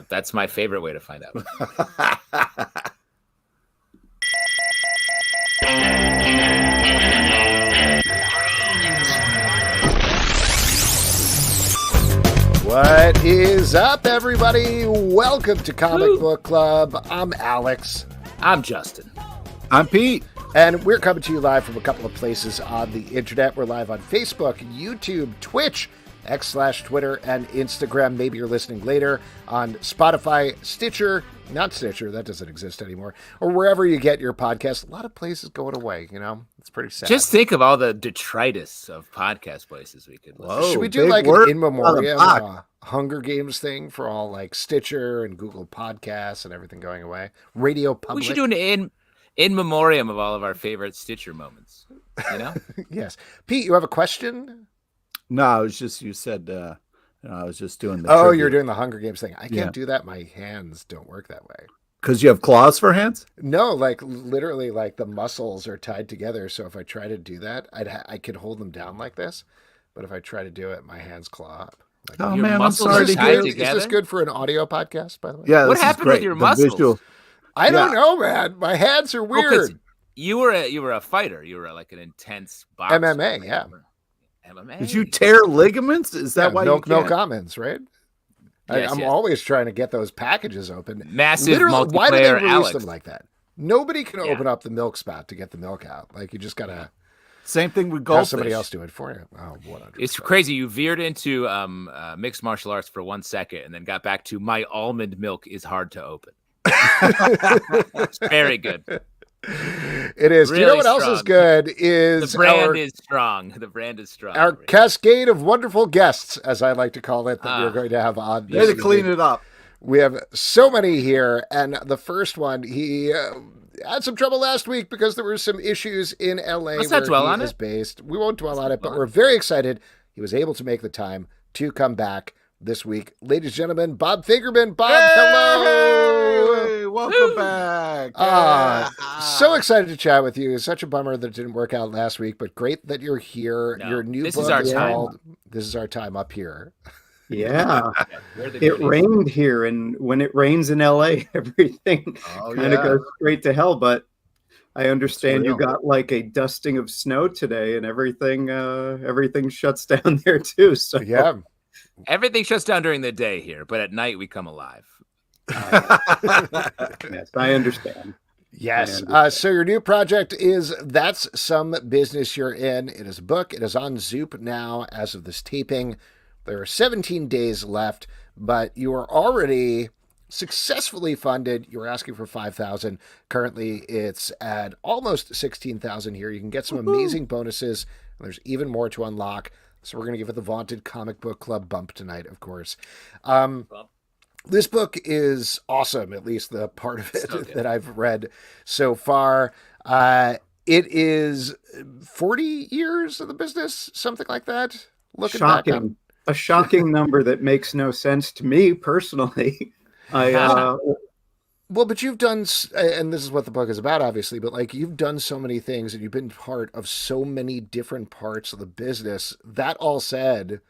That's my favorite way to find out. What is up, everybody? Welcome to Comic Book Club. I'm Alex. I'm Justin. I'm Pete. And we're coming to you live from a couple of places on the internet. We're live on Facebook, YouTube, Twitch, X/Twitter, and Instagram. Maybe you're listening later on Spotify, Stitcher, not Stitcher, that doesn't exist anymore, or wherever you get your podcast. A lot of places going away, you know? It's pretty sad. Just think of all the detritus of podcast places we could listen. Should we do like an in memoriam Hunger Games thing for all like Stitcher and Google Podcasts and everything going away? Radio Public. We should do an in memoriam of all of our favorite Stitcher moments, you know? Yes. Pete, you have a question? No, it was just, you said, I was just doing the trivia. You're You're doing the Hunger Games thing. I can't do that. My hands don't work that way. Because you have claws for hands? No, like literally like the muscles are tied together. So if I try to do that, I could hold them down like this. But if I try to do it, my hands claw up. Like, oh, man, I'm sorry to hear. Is this good for an audio podcast, by the way? Yeah. What happened with your muscles? I don't know, man. My hands are weird. You were a fighter. You were like an intense boxer. MMA, yeah. MMA. Did you tear ligaments? Is that why no comments, right? Yes, I'm always trying to get those packages open. Massive multiplayer. Why do they release Alex them like that? Nobody can open up the milk spout to get the milk out. Like you just gotta. Same thing with goldfish. Have somebody else do it for you. Oh, 100%. It's crazy. You veered into mixed martial arts for 1 second and then got back to my almond milk is hard to open. It's very good. It is. Really Do you know what else is good? The brand is strong. The brand is strong. Our cascade of wonderful guests, as I like to call it, that we're going to have on. Way to clean it up. We have so many here, and the first one, he had some trouble last week because there were some issues in LA Let's where not dwell he on is it. based. We won't dwell on it, but we're very excited he was able to make the time to come back this week. Ladies and gentlemen, Bob Fingerman. Bob, hello! Hey, welcome back. So excited to chat with you. It's such a bummer that it didn't work out last week, but great that you're here. No, Your new this book is our is time. called This Is Our Time Up Here. Yeah, it rained here, and when it rains in LA, everything kind of goes straight to hell. But I understand you got like a dusting of snow today, and everything shuts down there too. So yeah, everything shuts down during the day here, but at night we come alive. Yes, I understand. Yes. So your new project is That's Some Business You're In. It is a book. It is on Zoop now as of this taping. There are 17 days left, but you are already successfully funded. You were asking for $5,000. Currently, it's at almost $16,000 here. You can get some amazing bonuses. There's even more to unlock. So we're going to give it the vaunted Comic Book Club bump tonight, of course. This book is awesome, at least the part of it that I've read so far. It is 40 years of the business, something like that. Looking back on a shocking number that makes no sense to me personally. Well, but you've done, and this is what the book is about, obviously, but like you've done so many things and you've been part of so many different parts of the business. That all said,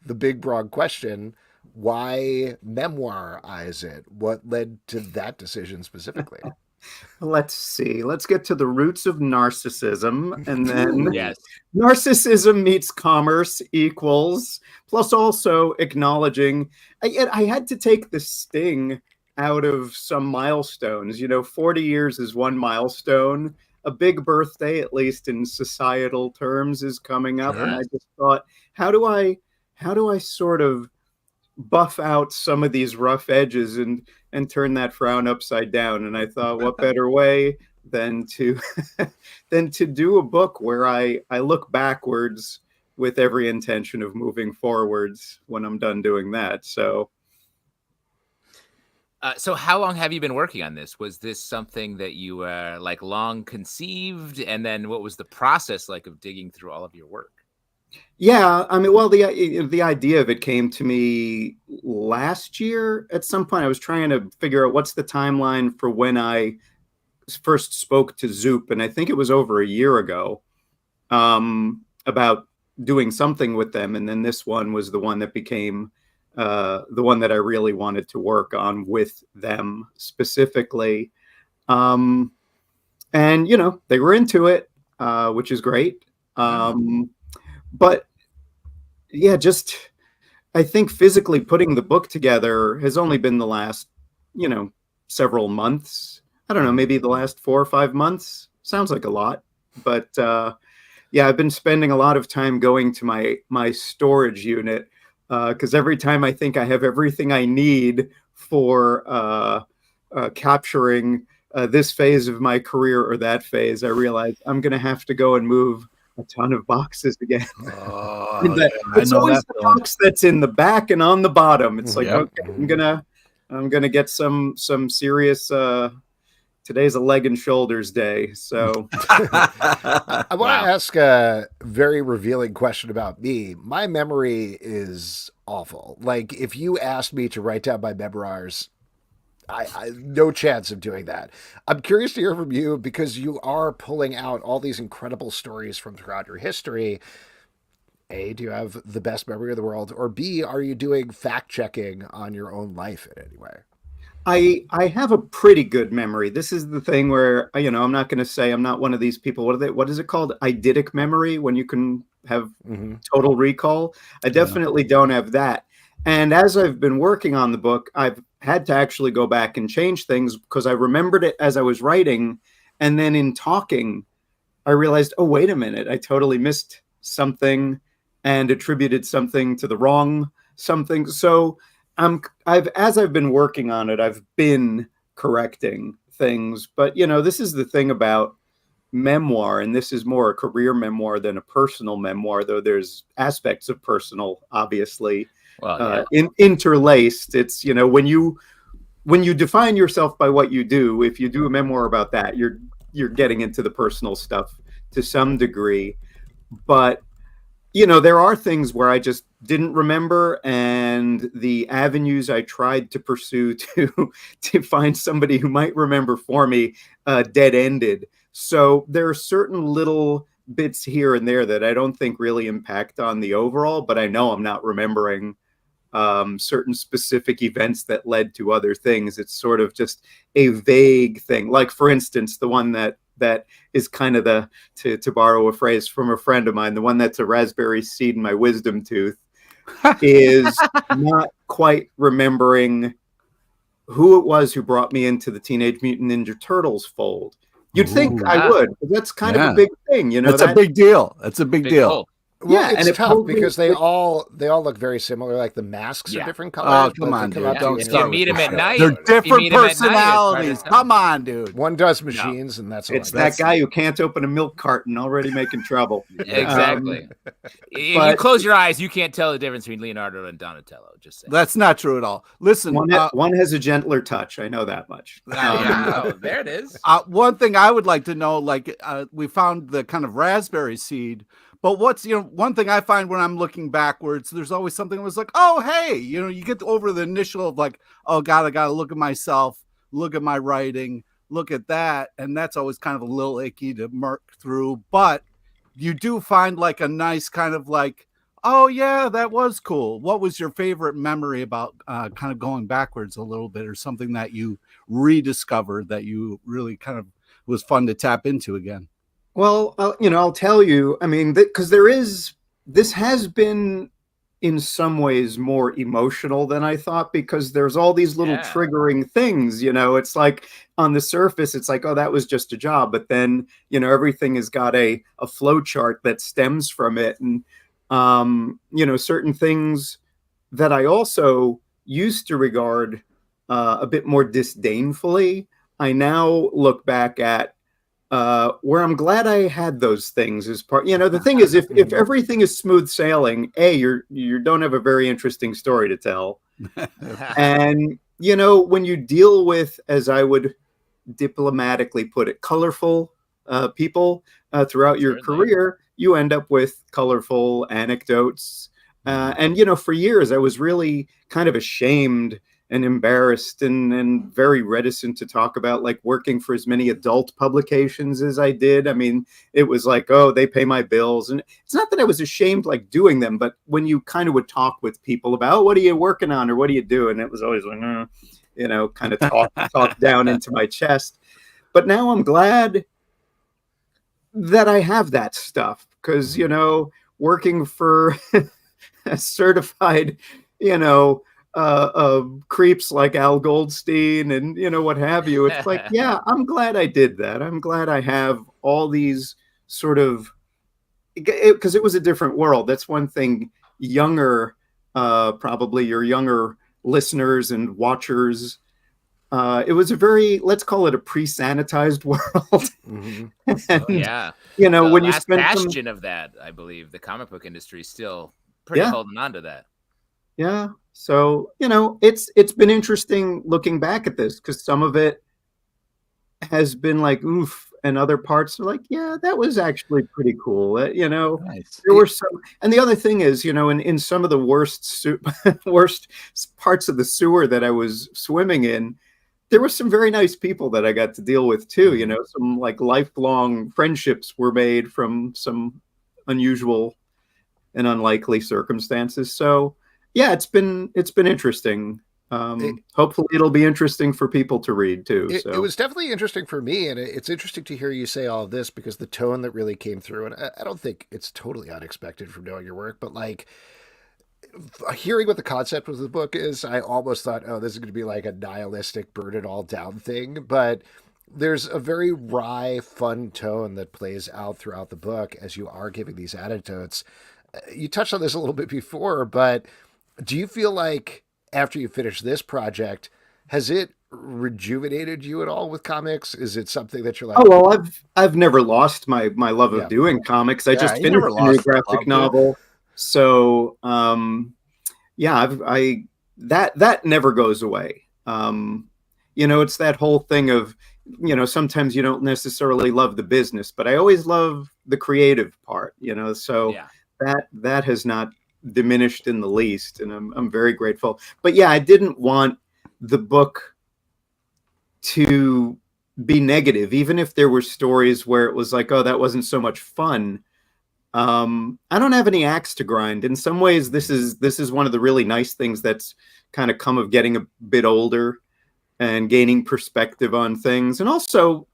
the big broad question, why memoirize it? What led to that decision specifically? Let's see. Let's get to the roots of narcissism, and then Yes. Narcissism meets commerce equals, plus also acknowledging I had to take the sting out of some milestones. 40 years is one milestone. A big birthday, at least in societal terms, is coming up. And I just thought, how do I sort of buff out some of these rough edges and turn that frown upside down? And I thought, what better way than to do a book where I look backwards with every intention of moving forwards when I'm done doing that. So how long have you been working on this? Was this something that you like long conceived? And then what was the process like of digging through all of your work? Yeah, I mean, well, the idea of it came to me last year. At some point, I was trying to figure out what's the timeline for when I first spoke to Zoop, and I think it was over a year ago, about doing something with them. And then this one was the one that became the one that I really wanted to work on with them specifically. And, they were into it, which is great. But yeah, I think physically putting the book together has only been the last, several months. I don't know, maybe the last 4 or 5 months. Sounds like a lot. But yeah, I've been spending a lot of time going to my storage unit, because every time I think I have everything I need for capturing this phase of my career or that phase, I realize I'm going to have to go and move a ton of boxes again. It's always the box that's in the back and on the bottom. It's like, okay, I'm gonna get some serious. Today's a leg and shoulders day, so I want to ask a very revealing question about me. My memory is awful. Like, if you asked me to write down my memoirs, I no chance of doing that. I'm curious to hear from you, because you are pulling out all these incredible stories from throughout your history. A, do you have the best memory of the world? Or B, are you doing fact checking on your own life in any way? I have a pretty good memory. This is the thing where, I'm not going to say I'm not one of these people. What is it called? Eidetic memory, when you can have total recall. I definitely don't have that. And as I've been working on the book, I've had to actually go back and change things, because I remembered it as I was writing. And then in talking, I realized, oh, wait a minute, I totally missed something and attributed something to the wrong something. So as I've been working on it, I've been correcting things. But, this is the thing about memoir, and this is more a career memoir than a personal memoir, though there's aspects of personal, obviously, interlaced. It's, when you define yourself by what you do, if you do a memoir about that, you're getting into the personal stuff to some degree. But there are things where I just didn't remember, and the avenues I tried to pursue to find somebody who might remember for me dead-ended. So there are certain little bits here and there that I don't think really impact on the overall, but I know I'm not remembering certain specific events that led to other things. It's sort of just a vague thing. Like, for instance, the one that is kind of to borrow a phrase from a friend of mine, the one that's a raspberry seed in my wisdom tooth, is not quite remembering who it was who brought me into the Teenage Mutant Ninja Turtles fold. You'd think I would, but that's kind of a big thing, That's a big deal. That's a big deal. Goal. Well, it's tough because they all look very similar. Like, the masks are different colors. Oh, come on, dude. Don't You start meet with them at this night. They're different You meet 'em at night, personalities. it's hard to Come on, dude. One does machines, and that's all. It's that guy who can't open a milk carton, already making trouble. Exactly. If you close your eyes, you can't tell the difference between Leonardo and Donatello. Just saying. That's not true at all. Listen, One has a gentler touch. I know that much. There it is. One thing I would like to know, we found the kind of raspberry seed. But one thing I find when I'm looking backwards, there's always something that was like, oh, hey, you get over the initial of like, oh, God, I got to look at myself, look at my writing, look at that. And that's always kind of a little icky to murk through. But you do find like a nice kind of like, oh, yeah, that was cool. What was your favorite memory about kind of going backwards a little bit, or something that you rediscovered that you really kind of was fun to tap into again? Well, I'll tell you, I mean, because this has been in some ways more emotional than I thought, because there's all these little triggering things, it's like on the surface, it's like, oh, that was just a job. But then, everything has got a flow chart that stems from it. And, certain things that I also used to regard a bit more disdainfully, I now look back at where I'm glad I had those things as part. The thing is, if everything is smooth sailing, you don't have a very interesting story to tell. And when you deal with, as I would diplomatically put it, colorful people throughout your career, you end up with colorful anecdotes. And for years I was really kind of ashamed and embarrassed and very reticent to talk about like working for as many adult publications as I did. I mean, it was like, oh, they pay my bills. And it's not that I was ashamed like doing them, but when you kind of would talk with people about, oh, what are you working on or what are you doing? It was always like, kind of talk down into my chest. But now I'm glad that I have that stuff because, working for a certified, creeps like Al Goldstein and what have you. It's like, yeah, I'm glad I did that. I'm glad I have all these sort of, because it was a different world. That's one thing probably your younger listeners and watchers. It was a very, let's call it a pre-sanitized world. And, the when you last spend bastion of that, I believe the comic book industry is still pretty holding on to that. Yeah. So, it's been interesting looking back at this because some of it has been like, oof, and other parts are like, yeah, that was actually pretty cool. Nice. There were some, and the other thing is, in some of the worst parts of the sewer that I was swimming in, there were some very nice people that I got to deal with too. Some like lifelong friendships were made from some unusual and unlikely circumstances. So yeah, it's been interesting. Hopefully it'll be interesting for people to read too. It was definitely interesting for me, and it's interesting to hear you say all of this because the tone that really came through, and I don't think it's totally unexpected from knowing your work, but like hearing what the concept of the book is, I almost thought, oh, this is going to be like a nihilistic burn it all down thing, but there's a very wry, fun tone that plays out throughout the book as you are giving these anecdotes. You touched on this a little bit before, but do you feel like after you finish this project, has it rejuvenated you at all with comics? Is it something that you're like, oh, well, I've never lost my love of doing comics. I just finished a graphic novel. So, that never goes away. It's that whole thing of, sometimes you don't necessarily love the business, but I always love the creative part, so that has not diminished in the least. And I'm very grateful, but yeah, I didn't want the book to be negative, even if there were stories where it was like, oh, that wasn't so much fun. I don't have any axe to grind. In some ways, this is one of the really nice things that's kind of come of getting a bit older and gaining perspective on things. And also,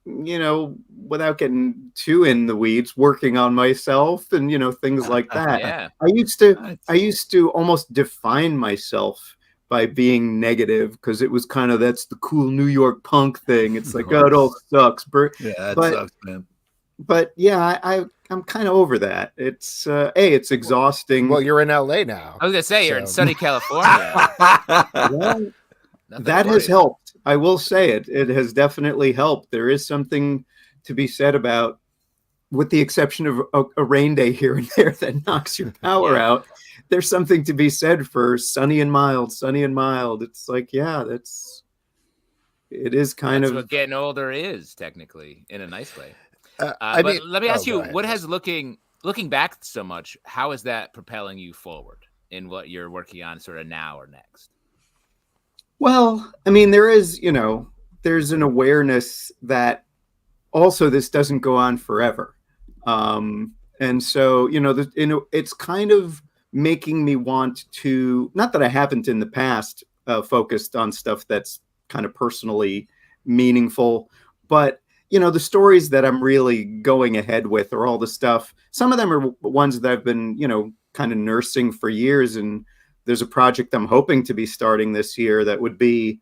without getting too in the weeds, working on myself and, things like that. Yeah. I used to almost define myself by being negative because it was kind of, that's the cool New York punk thing. It's like, oh, it all sucks. Yeah, it sucks, man. But yeah, I'm kind of over that. It's it's exhausting. Well, you're in LA now. I was gonna say you're in sunny California. That has helped. I will say it. It has definitely helped. There is something to be said about, with the exception of a rain day here and there that knocks your power out. There's something to be said for sunny and mild. It's like, it is kind of what getting older is, technically, in a nice way. But let me ask you, what has looking back so much, how is that propelling you forward in what you're working on sort of now or next? Well, I mean, there is, there's an awareness that also this doesn't go on forever. And so, it's kind of making me want to, not that I haven't in the past focused on stuff that's kind of personally meaningful, but the stories that I'm really going ahead with are all the stuff. Some of them are ones that I've been, kind of nursing for years. And there's a project I'm hoping to be starting this year that would be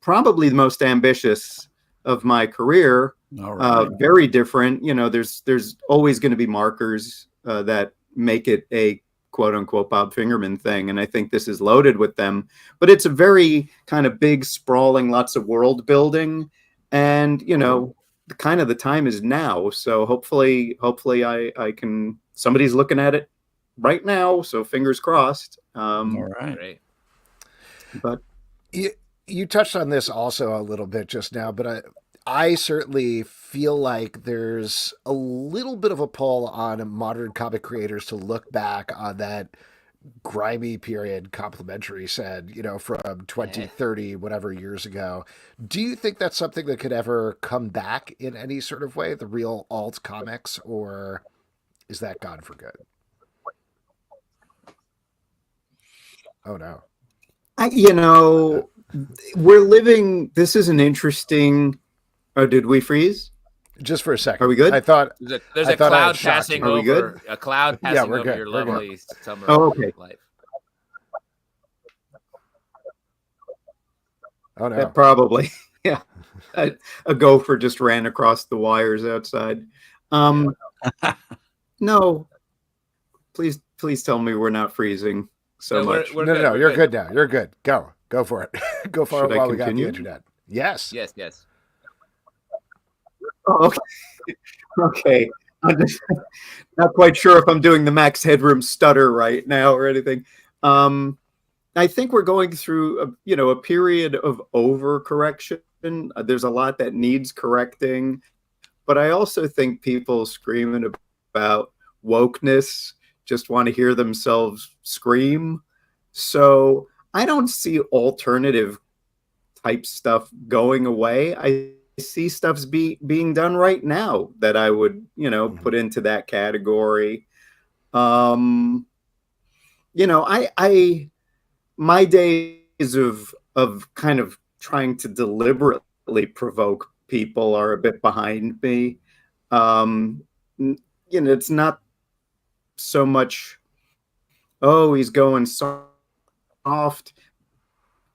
probably the most ambitious of my career. All right. Very different. There's always going to be markers that make it a quote unquote Bob Fingerman thing. And I think this is loaded with them, but it's a very kind of big, sprawling, lots of world building. And, kind of the time is now. So hopefully I can, somebody's looking at it right now. So fingers crossed. All right. Great. But you touched on this also a little bit just now, but I certainly feel like there's a little bit of a pull on modern comic creators to look back on that grimy period complimentary said, from 20, 30, whatever years ago. Do you think that's something that could ever come back in any sort of way, the real alt comics, or is that gone for good? Oh no. We're living, this is an interesting, oh, did we freeze? Just for a second. Are we good? I thought there's I a thought I cloud had shocked passing you. Are we good? over a cloud passing we're over good. your We're good. lovely summer okay. life. Oh no. That probably, yeah. A gopher just ran across the wires outside. No, please tell me we're not freezing so much. We're No, good. no, We're you're good. good now. You're good. Go for it. Go for Should it I while we got the continue? internet. Yes. Yes. Oh, okay. Okay. I'm just not quite sure if I'm doing the Max Headroom stutter right now or anything. I think we're going through a period of overcorrection. There's a lot that needs correcting, but I also think people screaming about wokeness just want to hear themselves scream. So I don't see alternative type stuff going away. I see stuff's being done right now that I would, put into that category. I my days of kind of trying to deliberately provoke people are a bit behind me. It's not so much, oh, he's going soft.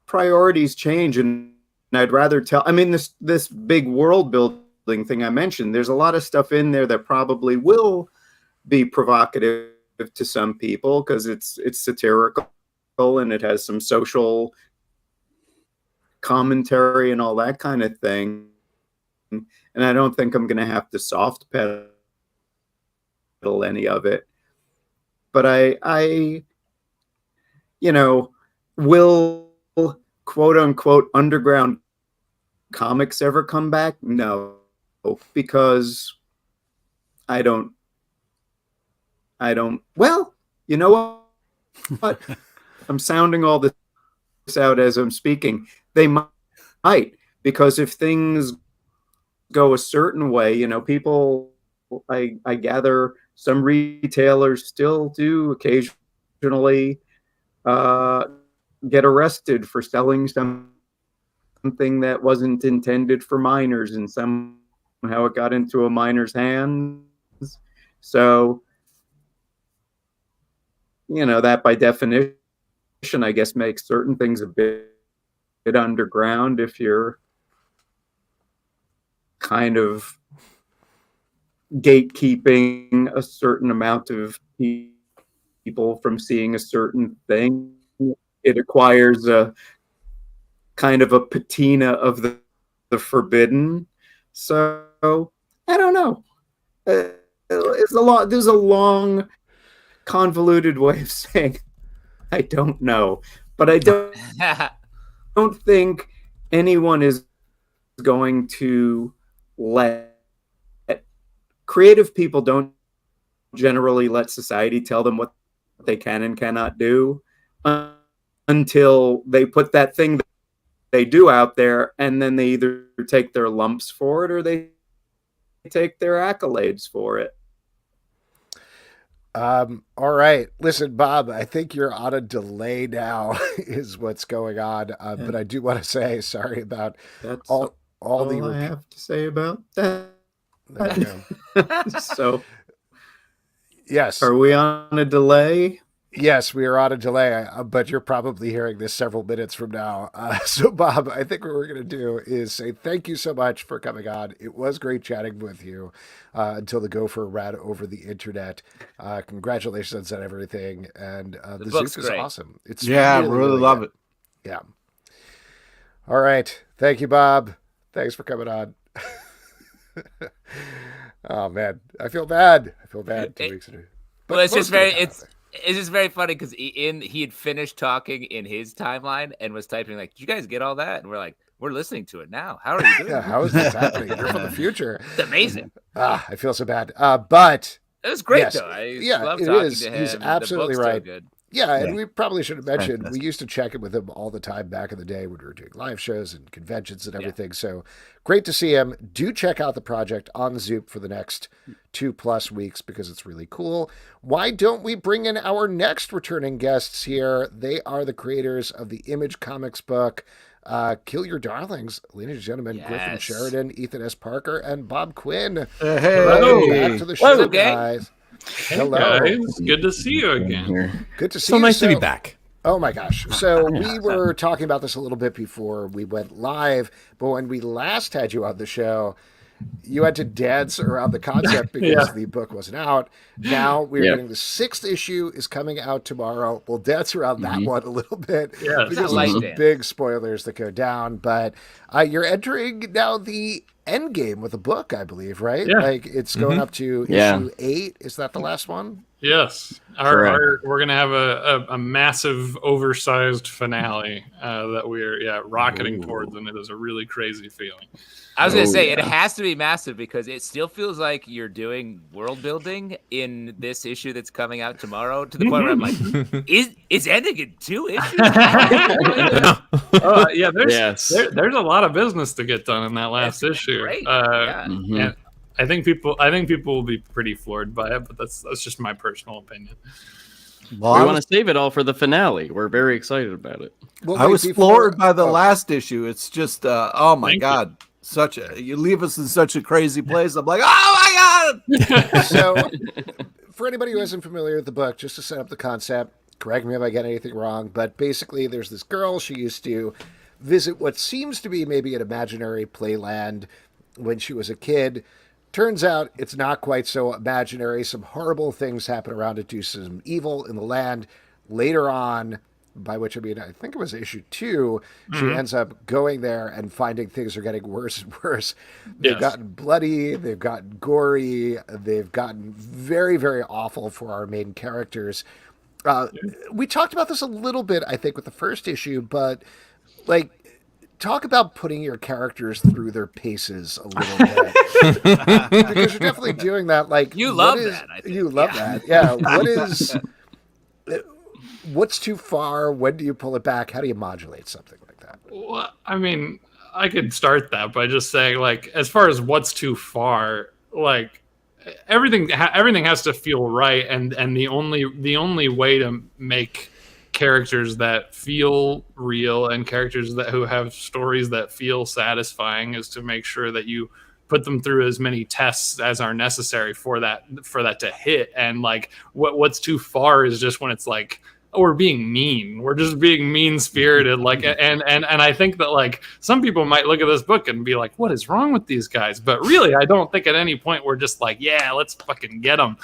Priorities change, and I'd rather tell. I mean, this big world building thing I mentioned, there's a lot of stuff in there that probably will be provocative to some people because it's satirical and it has some social commentary and all that kind of thing. And I don't think I'm going to have to soft pedal any of it. But I will quote unquote underground comics ever come back? No, because I don't, well, you know what? I'm sounding all this out as I'm speaking. They might, because if things go a certain way, people, I gather some retailers still do occasionally get arrested for selling something that wasn't intended for minors, and somehow it got into a minor's hands. So, that by definition, I guess, makes certain things a bit underground if you're kind of gatekeeping a certain amount of people from seeing a certain thing. It acquires a kind of a patina of the forbidden. So I don't know. There's a long, convoluted way of saying I don't know, but I don't think anyone is going to creative people don't generally let society tell them what they can and cannot do until they put that thing that they do out there, and then they either take their lumps for it or they take their accolades for it. All right. Listen, Bob, I think you're on a delay now is what's going on. But I do want to say sorry about That's all the I have to say about that. So, yes. Are we on a delay? Yes, we are on a delay, but you're probably hearing this several minutes from now. So, Bob, I think what we're going to do is say thank you so much for coming on. It was great chatting with you until the gopher ran over the internet. Congratulations on everything. And the Zoop is awesome. It's really love it. Yeah. All right. Thank you, Bob. Thanks for coming on. Oh, man. I feel bad. 2 weeks ago. Well, it's just very funny because he had finished talking in his timeline and was typing like, "Did you guys get all that?" And we're like, "We're listening to it now. How are you doing?" Yeah, how is this happening? You're from the future. It's amazing. I feel so bad. But it was great yes, though. I love it talking is. to him. He's absolutely right. Good. Yeah, and we probably should have mentioned, we used to check in with him all the time back in the day when we were doing live shows and conventions and everything. Yeah. So great to see him. Do check out the project on Zoop for the next 2+ weeks because it's really cool. Why don't we bring in our next returning guests here? They are the creators of the Image Comics book, Kill Your Darlings. Ladies and gentlemen, Griffin Sheridan, Ethan S. Parker, and Bob Quinn. Hey. Welcome back to the show, guys. Hello. Hey guys, good to see you again. Good to see you. So nice to be back. Oh my gosh. So we were talking about this a little bit before we went live, but when we last had you on the show, you had to dance around the concept because the book wasn't out. Now we're getting the 6th issue is coming out tomorrow. We'll dance around that one a little bit because there's some big spoilers that go down. But you're entering now the end game with the book, I believe, right? Yeah. Like it's going up to issue 8. Is that the last one? Yes. We're going to have a massive, oversized finale that we're rocketing towards, and it is a really crazy feeling. I was going to say, it has to be massive because it still feels like you're doing world building in this issue that's coming out tomorrow to the point where I'm like, it's ending in 2 issues? There's a lot of business to get done in that last issue. Great. And I think people will be pretty floored by it, but that's just my personal opinion. Well, we want to save it all for the finale. We're very excited about it. Well, I was floored by the last issue. It's just, oh my God. You leave us in such a crazy place. I'm like, oh my God. So for anybody who isn't familiar with the book, just to set up the concept, correct me if I get anything wrong, but basically there's this girl, she used to visit what seems to be maybe an imaginary playland when she was a kid. Turns out it's not quite so imaginary. Some horrible things happen around it, do some evil in the land. Later on, by which I mean, I think it was issue 2, she ends up going there and finding things are getting worse and worse. They've gotten bloody, they've gotten gory, they've gotten very, very awful for our main characters. We talked about this a little bit, I think, with the first issue, but like, talk about putting your characters through their paces a little bit. Because you're definitely doing that. Like you love that. I think. You love that. Yeah. What's too far? When do you pull it back? How do you modulate something like that? Well, I mean, I could start that by just saying, like, as far as what's too far, like everything has to feel right, and the only way to make characters that feel real and characters who have stories that feel satisfying is to make sure that you put them through as many tests as are necessary for that to hit. And like what's too far is just when it's like, oh, we're being mean. We're just being mean-spirited. Like, and I think that like some people might look at this book and be like, what is wrong with these guys? But really, I don't think at any point we're just like, yeah, let's fucking get them.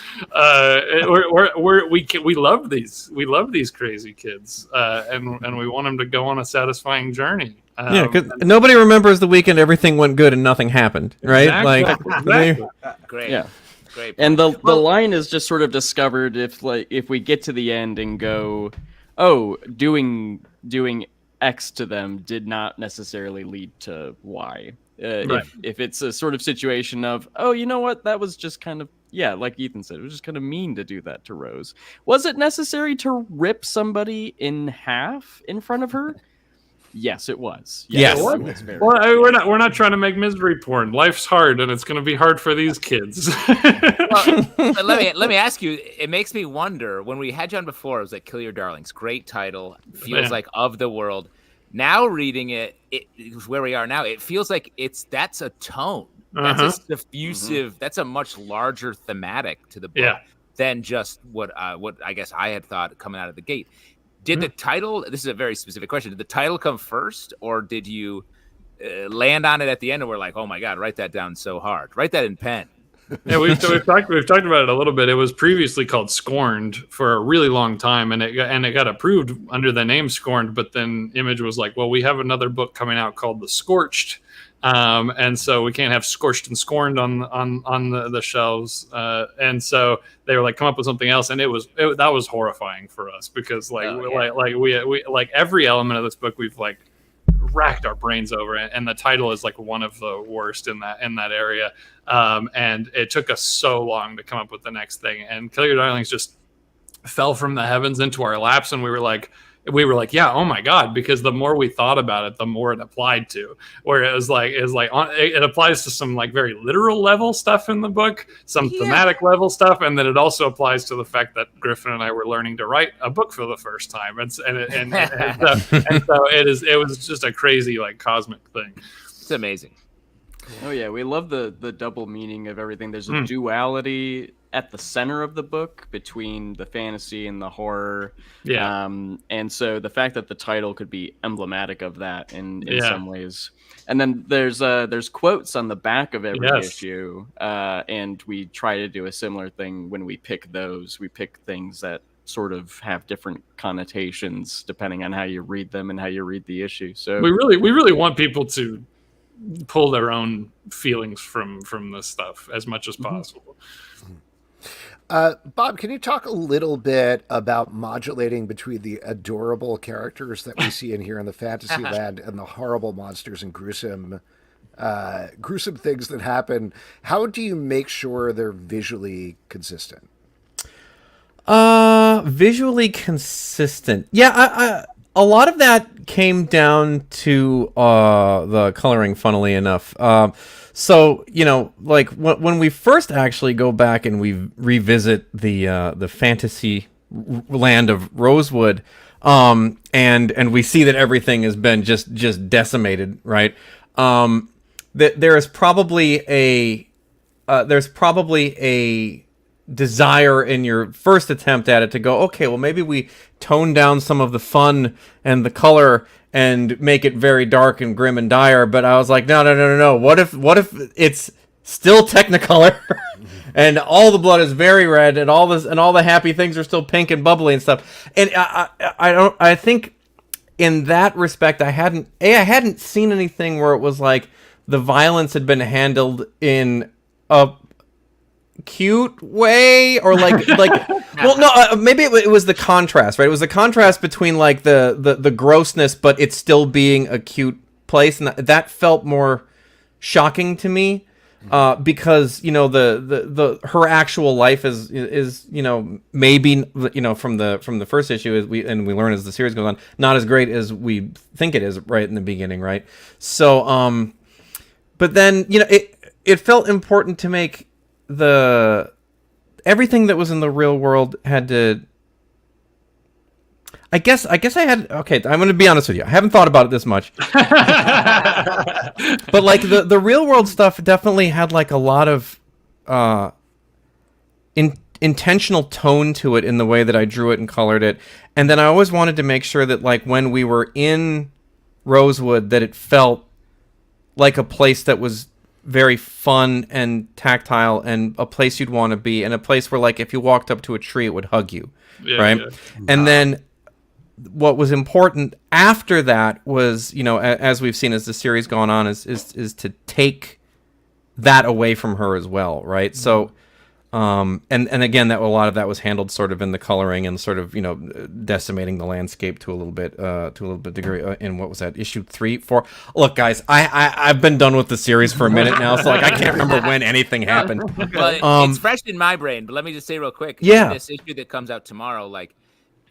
We love these. We love these crazy kids, and we want them to go on a satisfying journey. Because nobody remembers the weekend everything went good and nothing happened, right? Exactly. Great. Yeah. Great. And the line is just sort of discovered if we get to the end and go, oh, doing X to them did not necessarily lead to Y. If it's a sort of situation of, oh, you know what, that was just kind of, like Ethan said, it was just kind of mean to do that to Rose. Was it necessary to rip somebody in half in front of her? Yes, it was. Yes. Well, we're not trying to make misery porn. Life's hard, and it's going to be hard for these kids. But let me ask you. It makes me wonder. When we had you on before, it was like "Kill Your Darlings." Great title. Feels like of the world. Now reading it where we are now, it feels like that's a tone. That's a diffusive. That's a much larger thematic to the book than just what I guess I had thought coming out of the gate. Did the title, this is a very specific question, did the title come first, or did you land on it at the end and we're like, oh my God, write that down so hard. Write that in pen. Yeah, we've talked about it a little bit. It was previously called Scorned for a really long time, and it got approved under the name Scorned, but then Image was like, well, we have another book coming out called The Scorched, and so we can't have Scorched and Scorned on the shelves, and so they were like, come up with something else, and that was horrifying for us because we every element of this book we've like racked our brains over, and the title is like one of the worst in that area, and it took us so long to come up with the next thing. And Kill Your Darlings just fell from the heavens into our laps, and we were like, yeah, oh my God, because the more we thought about it, the more it applied to. Where it applies to some like very literal level stuff in the book, some thematic level stuff, and then it also applies to the fact that Griffin and I were learning to write a book for the first time, and so it was just a crazy like cosmic thing. It's amazing. Oh yeah, we love the double meaning of everything. There's a duality at the center of the book between the fantasy and the horror. Yeah. And so the fact that the title could be emblematic of that in some ways. And then there's quotes on the back of every issue. And we try to do a similar thing when we pick those. We pick things that sort of have different connotations depending on how you read them and how you read the issue. So we really want people to pull their own feelings from this stuff as much as possible. Bob, can you talk a little bit about modulating between the adorable characters that we see in here in the fantasy land and the horrible monsters and gruesome things that happen? How do you make sure they're visually consistent? Visually consistent. Yeah, a lot of that came down to the coloring, funnily enough. So, you know, like when we first actually go back and we revisit the fantasy land of Rosewood, and we see that everything has been just decimated, right? There's probably a desire in your first attempt at it to go, okay, well, maybe we tone down some of the fun and the color and make it very dark and grim and dire. But I was like, no. What if it's still Technicolor and all the blood is very red and all the happy things are still pink and bubbly and stuff? And I think in that respect, I hadn't seen anything where it was like the violence had been handled in a cute way, or well, no, maybe it was the contrast, right? It was the contrast between like the grossness, but it's still being a cute place, and that felt more shocking to me, because you know the her actual life is you know, maybe, you know, from the first issue, as we learn as the series goes on, not as great as we think it is right in the beginning, right? So but then, you know, it felt important to make everything that was in the real world had to. I guess I had. Okay, I'm going to be honest with you. I haven't thought about it this much, but like the real world stuff definitely had like a lot of intentional tone to it in the way that I drew it and colored it, and then I always wanted to make sure that like when we were in Rosewood, that it felt like a place that was very fun and tactile and a place you'd want to be, and a place where like if you walked up to a tree it would hug you, right? Yeah. And then what was important after that was, you know, as we've seen as the series gone on, is to take that away from her as well, right? So and again, that a lot of that was handled sort of in the coloring and sort of, you know, decimating the landscape to a little bit degree in what was that, issue 3, 4. Look, guys, I've been done with the series for a minute now, so like I can't remember when anything happened. Well, it's fresh in my brain, but let me just say real quick. Yeah. This issue that comes out tomorrow, like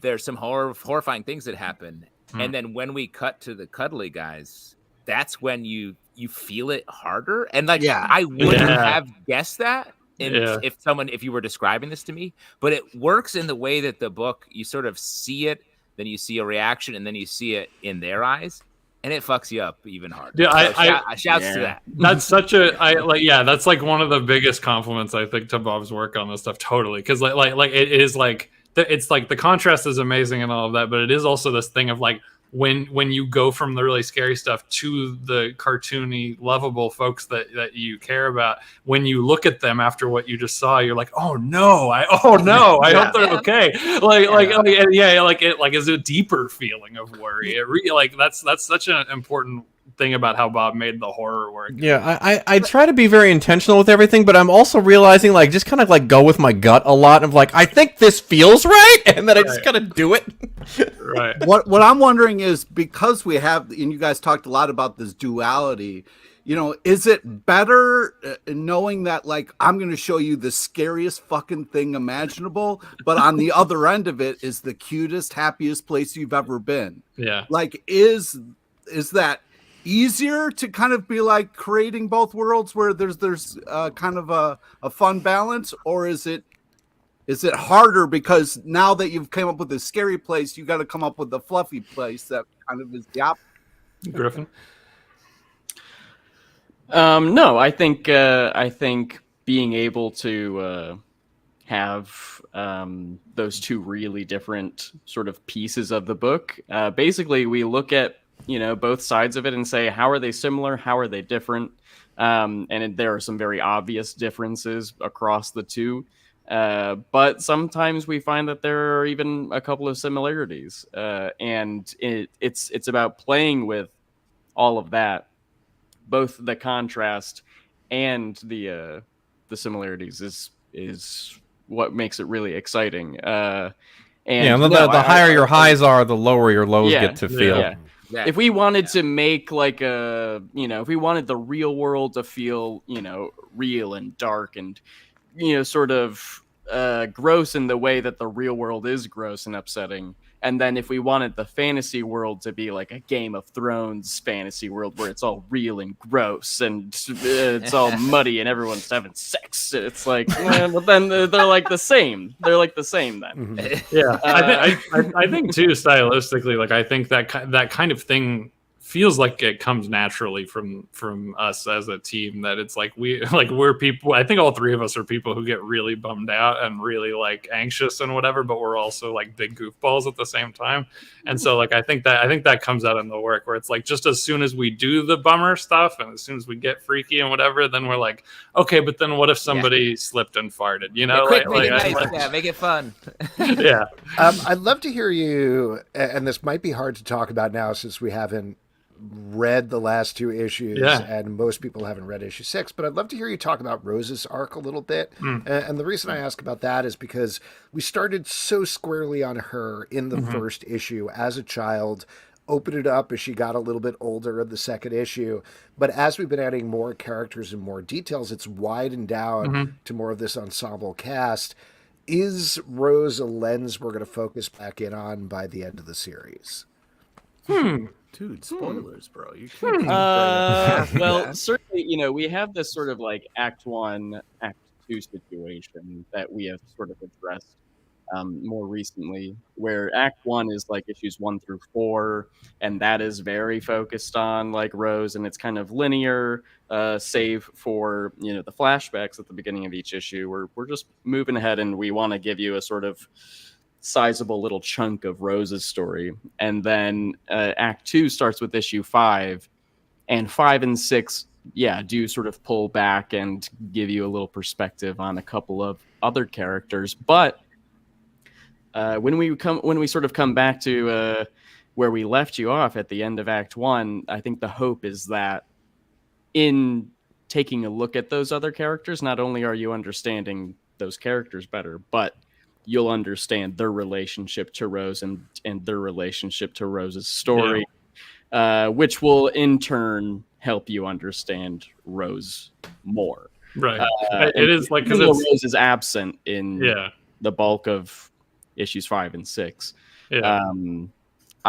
there's some horrifying things that happen, and then when we cut to the cuddly guys, that's when you feel it harder, and like I wouldn't have guessed that. If you were describing this to me, but it works in the way that the book, you sort of see it, then you see a reaction, and then you see it in their eyes, and it fucks you up even harder. Yeah, so shouts to that. That's such that's like one of the biggest compliments I think to Bob's work on this stuff. Totally, because like it is like it's like the contrast is amazing and all of that, but it is also this thing of like when you go from the really scary stuff to the cartoony, lovable folks that you care about, when you look at them after what you just saw, you're like, I hope they're okay. Like it's a deeper feeling of worry. It really, like that's such an important thing about how Bob made the horror work. Yeah, I try to be very intentional with everything, but I'm also realizing like just kind of like go with my gut a lot of like, I think this feels right, and then I just kind of do it. Right. What I'm wondering is, because we have, and you guys talked a lot about this duality, is it better knowing that, like, I'm going to show you the scariest fucking thing imaginable, but on the other end of it is the cutest, happiest place you've ever been? Yeah. Like, is that easier to kind of be like creating both worlds where there's kind of a fun balance, or is it harder because now that you've come up with a scary place, you got to come up with a fluffy place that kind of is the opposite? Griffin? No, I think being able to have those two really different sort of pieces of the book. Basically, we look at both sides of it and say, how are they similar? How are they different? And there are some very obvious differences across the two. But sometimes we find that there are even a couple of similarities, and it's about playing with all of that, both the contrast and the similarities is what makes it really exciting. And the higher your highs are, the lower your lows get to feel. Yeah. If we wanted to make like if we wanted the real world to feel, real and dark and, sort of gross in the way that the real world is gross and upsetting. And then if we wanted the fantasy world to be like a Game of Thrones fantasy world where it's all real and gross and it's all muddy and everyone's having sex, it's like, but then they're like the same. They're like the same then. Yeah, I think too, stylistically, like I think that kind of thing feels like it comes naturally from us as a team, that it's like we're people. I think all three of us are people who get really bummed out and really like anxious and whatever, but we're also like big goofballs at the same time. And so like I think that comes out in the work, where it's like just as soon as we do the bummer stuff and as soon as we get freaky and whatever, then we're like, okay, but then what if somebody slipped and farted, quick, make it nice. Make it fun. Yeah. I'd love to hear you, and this might be hard to talk about now since we haven't read the last two issues, and most people haven't read issue 6, but I'd love to hear you talk about Rose's arc a little bit. And the reason I ask about that is because we started so squarely on her in the first issue as a child, opened it up as she got a little bit older in the second issue, but as we've been adding more characters and more details, it's widened down to more of this ensemble cast. Is Rose a lens we're going to focus back in on by the end of the series? Dude, spoilers, bro. You can't. Well, certainly, we have this sort of like Act 1, Act 2 situation that we have sort of addressed more recently, where Act 1 is like issues 1 through 4, and that is very focused on like Rose, and it's kind of linear, save for the flashbacks at the beginning of each issue. We're just moving ahead, and we want to give you a sort of sizable little chunk of Rose's story. And then Act 2 starts with issue 5, and 5 and 6 do sort of pull back and give you a little perspective on a couple of other characters. But when we sort of come back to where we left you off at the end of Act 1, I think the hope is that in taking a look at those other characters, not only are you understanding those characters better, but you'll understand their relationship to Rose and their relationship to Rose's story, which will in turn help you understand Rose more. Right. It is like, because Rose is absent in the bulk of issues 5 and 6.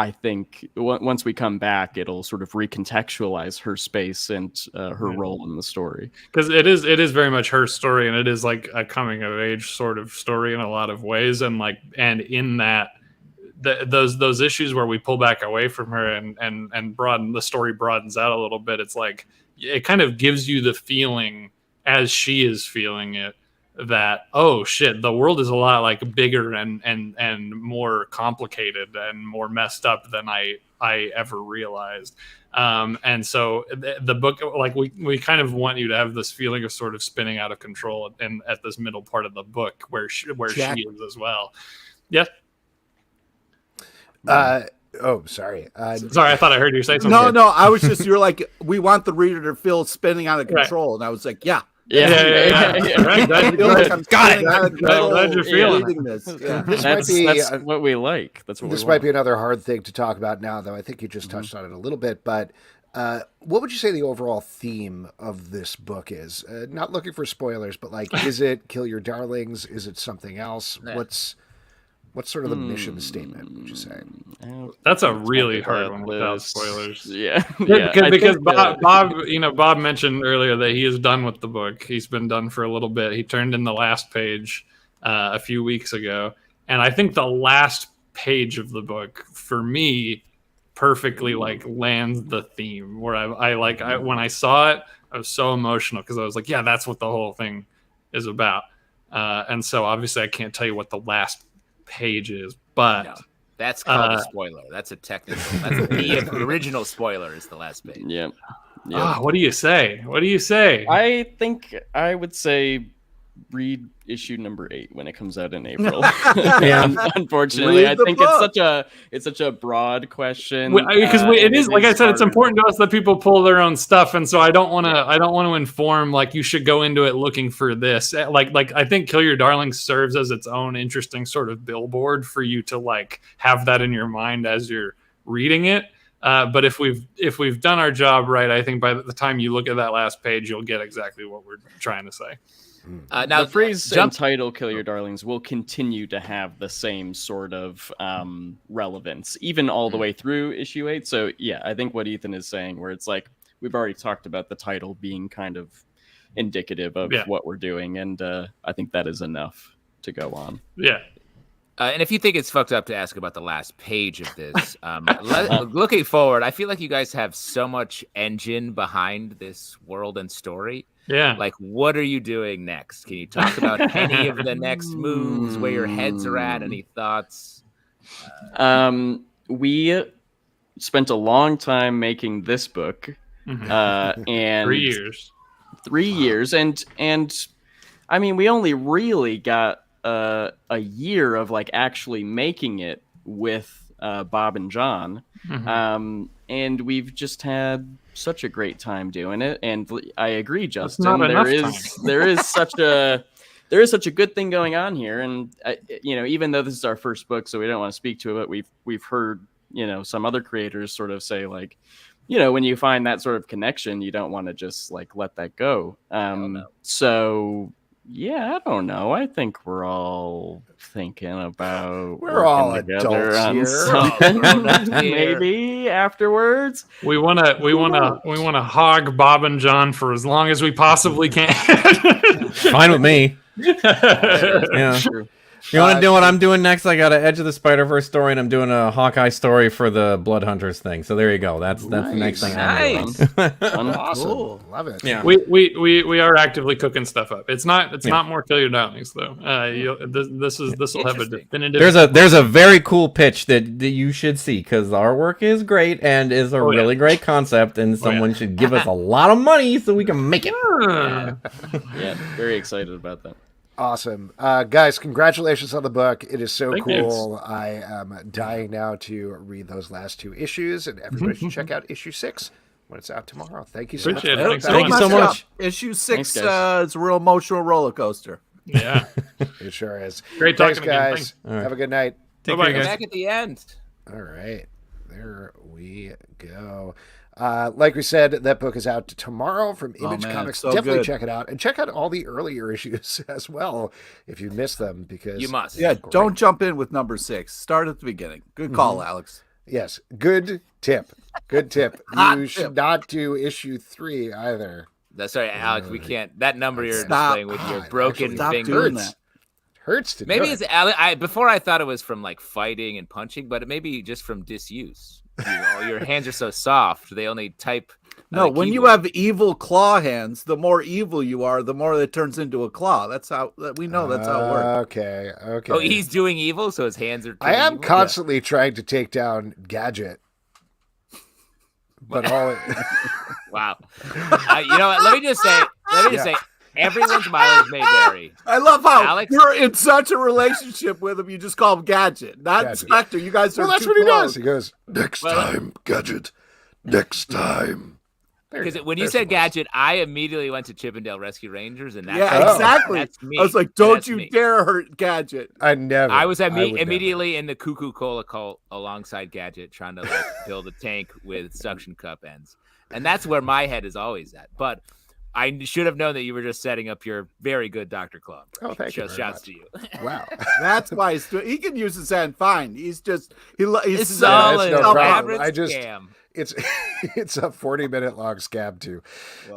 I think once we come back, it'll sort of recontextualize her space and her role in the story. Because it is very much her story, and it is like a coming of age sort of story in a lot of ways. And in that, those issues where we pull back away from her and broaden the story, broadens out a little bit. It's like it kind of gives you the feeling as she is feeling it, that, oh shit, the world is a lot like bigger and more complicated and more messed up than I ever realized. And so the book, like we kind of want you to have this feeling of sort of spinning out of control and at this middle part of the book where she is as well. Yeah. Oh, sorry. Sorry, I thought I heard you say something. No, I was just, you're like, we want the reader to feel spinning out of control. Right. And I was like, yeah. Yeah. Right, I feel like I'm Got it. Glad you're feeling reading this. Yeah. This That's might be what we like. That's what this we might want. be another hard thing to talk about now, though. I think you just touched on it a little bit, but what would you say the overall theme of this book is? Not looking for spoilers, but like, is it kill your darlings? Is it something else? Yeah. What's sort of the mission statement, would you say? That's a really hard That one without list. spoilers. Yeah. Because Bob mentioned earlier that he is done with the book. He's been done for a little bit. He turned in the last page a few weeks ago, and I think the last page of the book for me perfectly like lands the theme. Where I when I saw it, I was so emotional because I was like, yeah, that's what the whole thing is about. And so obviously I can't tell you what the last page is, but No, that's called a spoiler. That's a technical. That's the original spoiler is the last page. Yeah. what do you say? What do you say? I think I would say read issue number 8 when it comes out in April. Unfortunately, Read I the think book. it's such a broad question Because it is, like I said, it's hard. important to us that people pull their own stuff, and so I don't want to inform like you should go into it looking for this. Like I think Kill Your Darlings serves as its own interesting sort of billboard for you to like have that in your mind as you're reading it. But if we've done our job right, I think by the time you look at that last page, you'll get exactly what we're trying to say. Now, The phrase and title "Kill Your Darlings" will continue to have the same sort of relevance, even all the way through issue 8. So yeah, I think what Ethan is saying, where it's like we've already talked about the title being kind of indicative of what we're doing, and I think that is enough to go on. Yeah. And if you think it's fucked up to ask about the last page of this, looking forward, I feel like you guys have so much engine behind this world and story. Yeah. Like, what are you doing next? Can you talk about any of the next moves, where your heads are at? Any thoughts? We spent a long time making this book, and 3 years. 3 years, and I mean, we only really got a year of like actually making it with Bob and John, and we've just had such a great time doing it. And I agree, Justin. There is such a good thing going on here, and even though this is our first book, so we don't want to speak to it, but we've heard some other creators sort of say like, when you find that sort of connection, you don't want to just like let that go. So yeah, I don't know. I think we're all thinking about We're all working together adults on here. something maybe afterwards. We want to hog Bob and John for as long as we possibly can. Fine with me. Yeah. True. You want to do what I'm doing next? I got an Edge of the Spider-Verse story, and I'm doing a Hawkeye story for the Blood Hunters thing. So there you go. That's the next thing I'm doing. Awesome. Cool. Love it. Yeah. We are actively cooking stuff up. It's not more Kill Your Darlings though. This will have a definitive. There's a very cool pitch that you should see, because the artwork is great and is a really great concept, and someone should give us a lot of money so we can make it. Yeah, very excited about that. Awesome. Guys, congratulations on the book. It is so Thank cool. I am dying now to read those last 2 issues, and everybody should check out issue 6 when it's out tomorrow. Thank you so much. Appreciate it. Thank you so much. Issue 6 Thanks, is a real emotional roller coaster. Yeah. It sure is. Great Thanks, talking again. guys. All right. Have a good night. Bye-bye, guys. Back at the end. All right. There we go. Like we said, that book is out tomorrow from Image Comics. so Definitely good. check it out. And check out all the earlier issues as well if you missed them, because You must. Yeah, great. don't jump in with number 6. Start at the beginning. Good call, Alex. Yes, good tip. Good tip. Hot You tip. should not do issue 3 either. That's right, Alex. We can't. That number you're Stop. displaying with your Ah, broken Stop doing fingers. that. Hurts to Maybe do it's it. Alex. Before I thought it was from like fighting and punching, but it may be just from disuse. Your hands are so soft; they only type. on No, a when you keyboard. have evil claw hands, the more evil you are, the more it turns into a claw. That's how we know that's how it works. Okay. Oh, he's doing evil, so his hands are. I turning am evil? constantly trying to take down Gadget. But all Wow. You know what? Let me just say, everyone's mileage may vary. I love how Alex? you're in such a relationship with him. You just call him Gadget, not Gadget. Spectre. You guys are well, that's too what he close. does. He goes, next time, Gadget. Next time. Because when you There's said some Gadget, I immediately went to Chippendale Rescue Rangers, and that's Yeah, exactly. That's me. I was like, don't That's you me. dare hurt Gadget. I never. I was would never. immediately in the Cuckoo Cola cult alongside Gadget, trying to like build a tank with suction cup ends, and that's where my head is always at. But I should have known that you were just setting up your very good Dr. Claw. Oh, thank you. Shouts to you. Wow. That's why he can use his hand fine. He's It's Yeah, solid. it's no problem. Average I just- scam. It's a 40-minute long scam to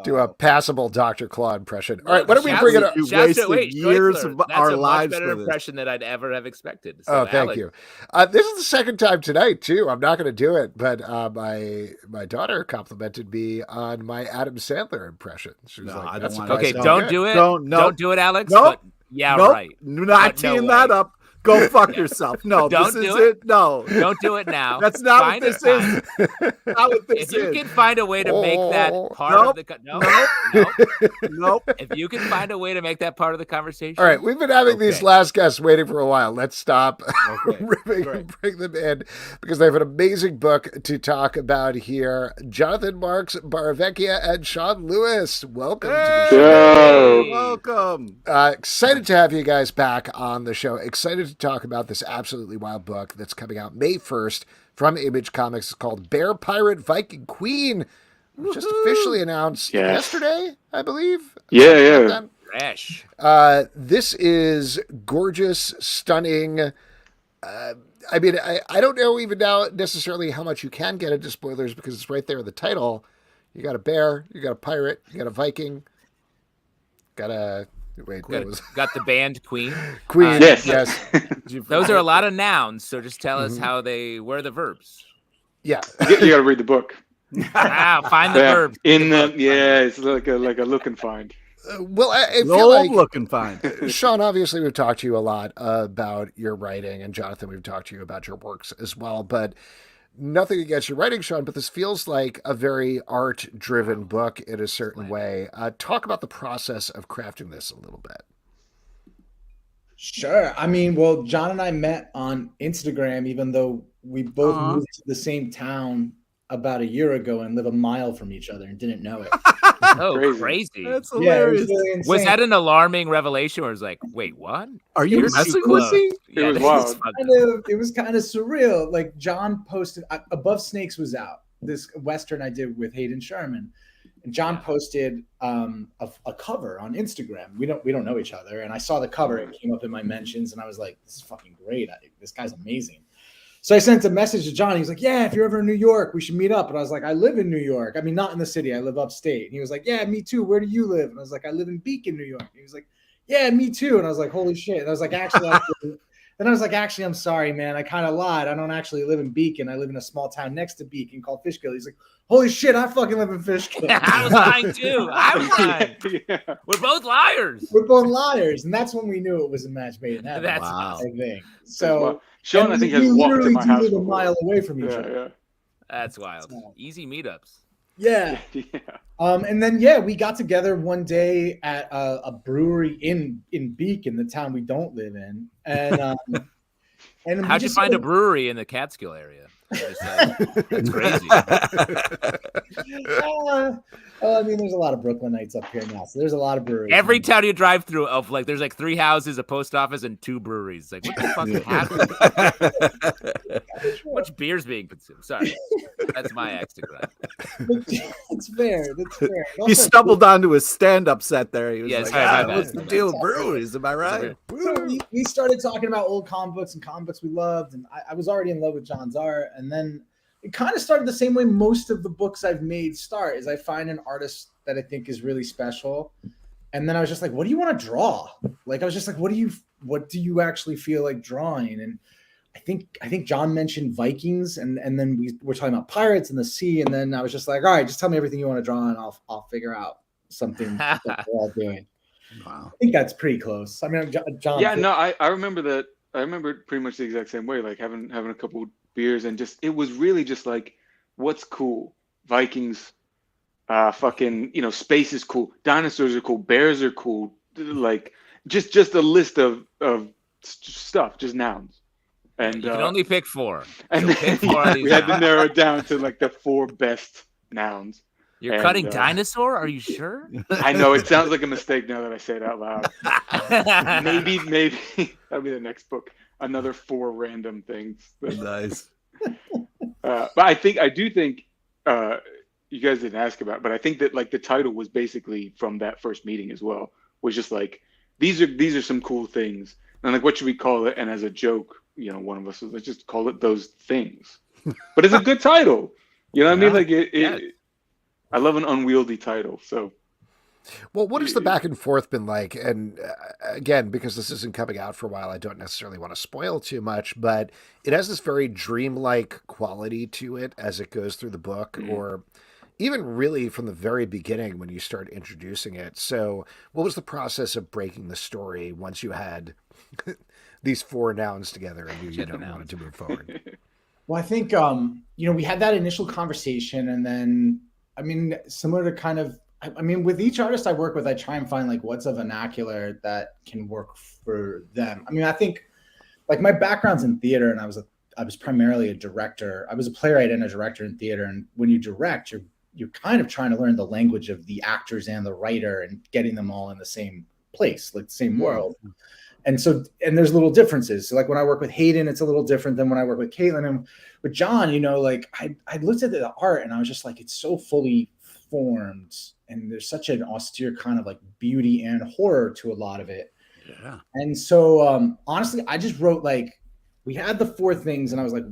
do a passable Dr. Claw impression. All right, why don't we Shouts bring it to- up? You shouts to- wasted years Joyfler, of that's our a lives much better for this. impression than I'd ever have expected. So, Oh, thank Alex, you. This is the second time tonight too. I'm not going to do it, but my daughter complimented me on my Adam Sandler impression. She was No, I like, don't "That's want surprising Okay, Don't don't do it. Don't do it, Alex. Nope. But yeah, Nope. right. Not But no teeing way. that up. Go fuck yourself. No, Don't this do is it. it. No, Don't do it now. that's not Find what a this time. is. Not what this If you is. can find a way to make that part Nope. of the no. Nope. If you can find a way to make that part of the conversation. All right, we've been having these Okay. last guests waiting for a while. Let's stop Okay, ripping great. and bring them in because they have an amazing book to talk about here. Jonathan Marks, Barravecchia, and Sean Lewis. Welcome to the show. Hey. Welcome. Excited to have you guys back on the show. Excited to talk about this absolutely wild book that's coming out May 1st from Image Comics. It's called Pirate Viking Queen. It was just officially announced yesterday, I believe. Yeah. Fresh. This is gorgeous, stunning. I mean, I don't know even now necessarily how much you can get into spoilers because it's right there in the title. You got a bear, you got a pirate, you got a Viking, got a Got the band Queen. Queen. Yes. Those are a lot of nouns, so just tell us Mhm. how they were the verbs. Yeah. You got to read the book. Find the Yeah. verbs. In the it's like a look and find. Well, I feel Low like looking fine. Sean, obviously, we've talked to you a lot about your writing, and Jonathan, we've talked to you about your works as well. But nothing against your writing, Sean, but this feels like a very art-driven book in a certain way. Talk about the process of crafting this a little bit. Sure. I mean, well, John and I met on Instagram, even though we both moved to the same town about a year ago and live a mile from each other and didn't know it. Oh, crazy. That's Yeah, it was hilarious. really insane. Was that an alarming revelation where it's like, wait, what? Are you You're messing too with close. me? Yeah, was this wild. is fucked up. It was kind of surreal. Like John posted Above Snakes was out, this Western I did with Hayden Sherman. And John posted a cover on Instagram. We don't know each other. And I saw the cover, it came up in my mentions, and I was like, this is fucking great. This guy's amazing. So I sent a message to John. He was like, yeah, if you're ever in New York, we should meet up. And I was like, I live in New York. I mean, not in the city. I live upstate. And he was like, yeah, me too. Where do you live? And I was like, I live in Beacon, New York. And he was like, yeah, me too. And I was like, holy shit. And I was like, actually, I'm sorry, man. I kind of lied. I don't actually live in Beacon. I live in a small town next to Beacon called Fishkill. He's like, holy shit, I fucking live in Fishkill. I was lying too. I was lying. Yeah. We're both liars. We're both liars. And that's when we knew it was a match made in heaven. That's Wow. I think. So Well, Sean, and I think, we has walked to literally my do house live a before. mile away from each Yeah, other. That's wild. Easy meetups. Yeah. yeah. And then we got together one day at a brewery in Beacon, the town we don't live in, and we How'd you just find a started- brewery in the Catskill area? That's crazy. I mean, there's a lot of Brooklynites up here now, so there's a lot of breweries. Every town you drive through, there's like 3 houses, a post office, and 2 breweries. Like, what the fuck happened? How much beer's being consumed? Sorry, that's my ex to grind. It's fair. That's fair. And He also- stumbled onto his stand-up set there. He was Yeah, like, sorry, my bad. what's the deal with breweries? Am I right? So we started talking about old comic books and comic books we loved, and I was already in love with John's art. And then it kind of started the same way most of the books I've made start, is I find an artist that I think is really special, and then I was just like, what do you want to draw? Like, I was just like, what do you actually feel like drawing? And I think John mentioned Vikings, and then we were talking about pirates and the sea, and then I was just like, all right, just tell me everything you want to draw, and I'll figure out something that we're all doing. Wow. I think that's pretty close. I mean, John. Yeah, no, I remember that. I remember pretty much the exact same way, like having a couple beers and just, it was really just like, what's cool? Vikings, fucking, space is cool. Dinosaurs are cool. Bears are cool. Like just a list of stuff, just nouns. And You can only pick 4. and so pick then 4 of these we had to nouns. narrow it down to like the 4 best nouns. You're And, cutting dinosaur? Are you sure? I know it sounds like a mistake now that I say it out loud. Maybe that'll be the next book. Another 4 random things. Nice. But I do think you guys didn't ask about, but I think that like the title was basically from that first meeting as well. Was just like these are some cool things, and like what should we call it? And as a joke, one of us was, let's just call it those things. But it's a good title. You know what I mean? Like I love an unwieldy title. So. Well, what has the back and forth been like? And again, because this isn't coming out for a while, I don't necessarily want to spoil too much, but it has this very dreamlike quality to it as it goes through the book, or even really from the very beginning when you start introducing it. So what was the process of breaking the story once you had these 4 nouns together and you don't want to move forward? Well, I think, we had that initial conversation, and then, similar to kind of, with each artist I work with, I try and find like what's a vernacular that can work for them. I think like my background's in theater, and I was primarily a director. I was a playwright and a director in theater. And when you direct, you're kind of trying to learn the language of the actors and the writer and getting them all in the same place, like the same world. And there's little differences. So like when I work with Hayden, it's a little different than when I work with Caitlin. And with John, like I looked at the art and I was just like, it's so fully formed, and there's such an austere kind of like beauty and horror to a lot of it. Yeah. And so honestly, I just wrote like, we had the 4 things, and I was like,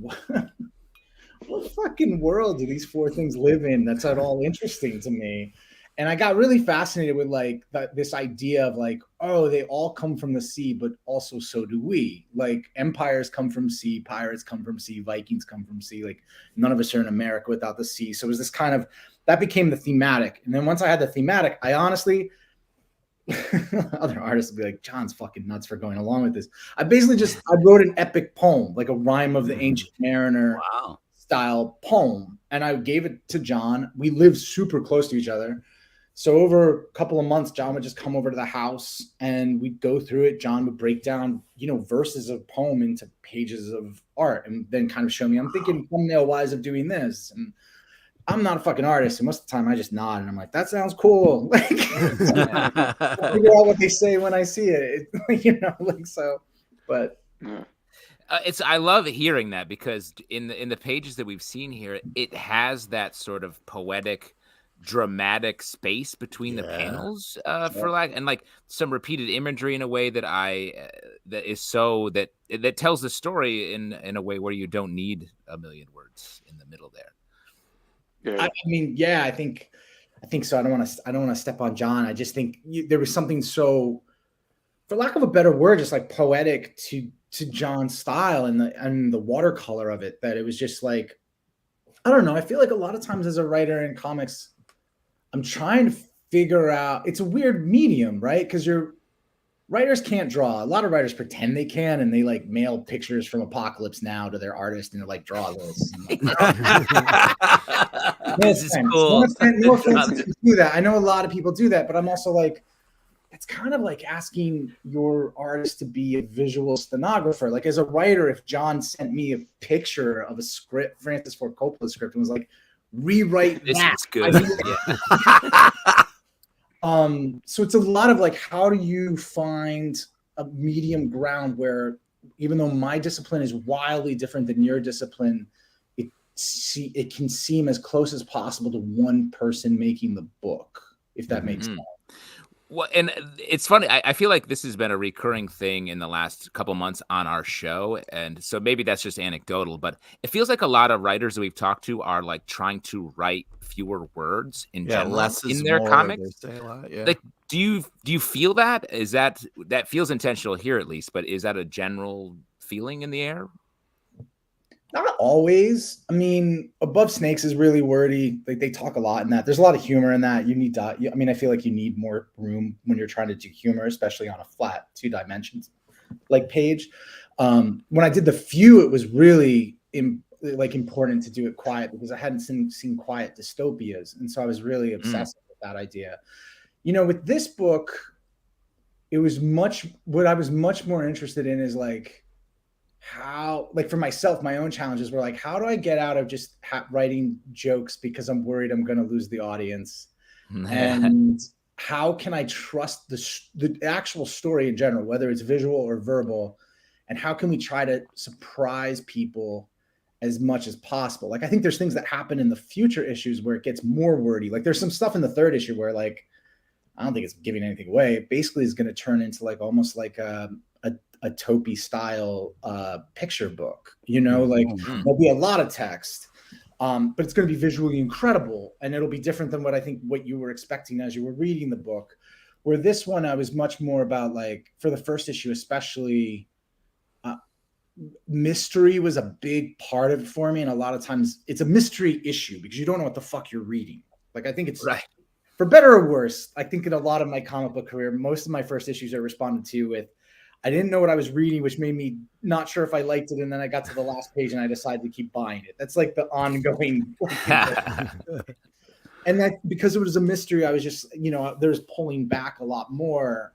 what fucking world do these 4 things live in that's at all interesting to me? And I got really fascinated with like this idea of like, oh, they all come from the sea, but also so do we. Like empires come from sea, pirates come from sea, Vikings come from sea. Like none of us are in America without the sea. So it was this kind of, that became the thematic. And then once I had the thematic, I honestly, other artists would be like, John's fucking nuts for going along with this. I wrote an epic poem, like a rhyme of the ancient mariner style poem. And I gave it to John. We lived super close to each other. So over a couple of months, John would just come over to the house and we'd go through it. John would break down, verses of poem into pages of art, and then kind of show me, I'm thinking thumbnail wise of doing this. And I'm not a fucking artist. And most of the time I just nod and I'm like, that sounds cool. Like, I figure out what they say when I see it, but. Yeah. I love hearing that, because in the pages that we've seen here, it has that sort of poetic, dramatic space between the panels, for like, and like some repeated imagery in a way that that tells the story in a way where you don't need a million words in the middle there. Yeah. I think so. I don't want to step on John. I just think there was something so, for lack of a better word, just like poetic to John's style and the watercolor of it, that it was just like, I don't know. I feel like a lot of times as a writer in comics, I'm trying to figure out, it's a weird medium, right? Because writers can't draw. A lot of writers pretend they can, and they like mail pictures from Apocalypse Now to their artist and they're like, draw this. This is cool. No offense if you do that. I know a lot of people do that, but I'm also like, it's kind of like asking your artist to be a visual stenographer. Like as a writer, if John sent me a picture of a script, Francis Ford Coppola script, and was like, rewrite this that. Is good. So it's a lot of like, how do you find a medium ground where, even though my discipline is wildly different than your discipline, it can seem as close as possible to one person making the book, if that makes sense. Well, and it's funny. I feel like this has been a recurring thing in the last couple months on our show, and so maybe that's just anecdotal, but it feels like a lot of writers that we've talked to are like trying to write fewer words in general less in is their more, comics. they say a lot, yeah. Like, do you feel that? Is that feels intentional here at least? But is that a general feeling in the air? Not always. I mean, Above Snakes is really wordy. Like they talk a lot in that. There's a lot of humor in that. You need to, I feel like you need more room when you're trying to do humor, especially on a flat 2 dimensions like page. When I did The Few, it was really important to do it quiet, because I hadn't seen quiet dystopias. And so I was really obsessed with that idea. With this book, what I was much more interested in is like, how, like for myself, my own challenges were like, how do I get out of just writing jokes because I'm worried I'm going to lose the audience? And how can I trust the actual story in general, whether it's visual or verbal? And how can we try to surprise people as much as possible? Like, I think there's things that happen in the future issues where it gets more wordy. Like there's some stuff in the third issue where like, I don't think it's giving anything away. It basically is going to turn into like almost like a Topi style picture book, you know, like there'll be a lot of text, but it's going to be visually incredible. And it'll be different than what you were expecting as you were reading the book. Where this one, I was much more about like, for the first issue, especially, mystery was a big part of it for me. And a lot of times it's a mystery issue because you don't know what the fuck you're reading. Like, I think it's right. For better or worse, I think in a lot of my comic book career, most of my first issues I responded to with, I didn't know what I was reading, which made me not sure if I liked it. And then I got to the last page and I decided to keep buying it. That's like the ongoing. And that because it was a mystery, I was just, you know, there's pulling back a lot more.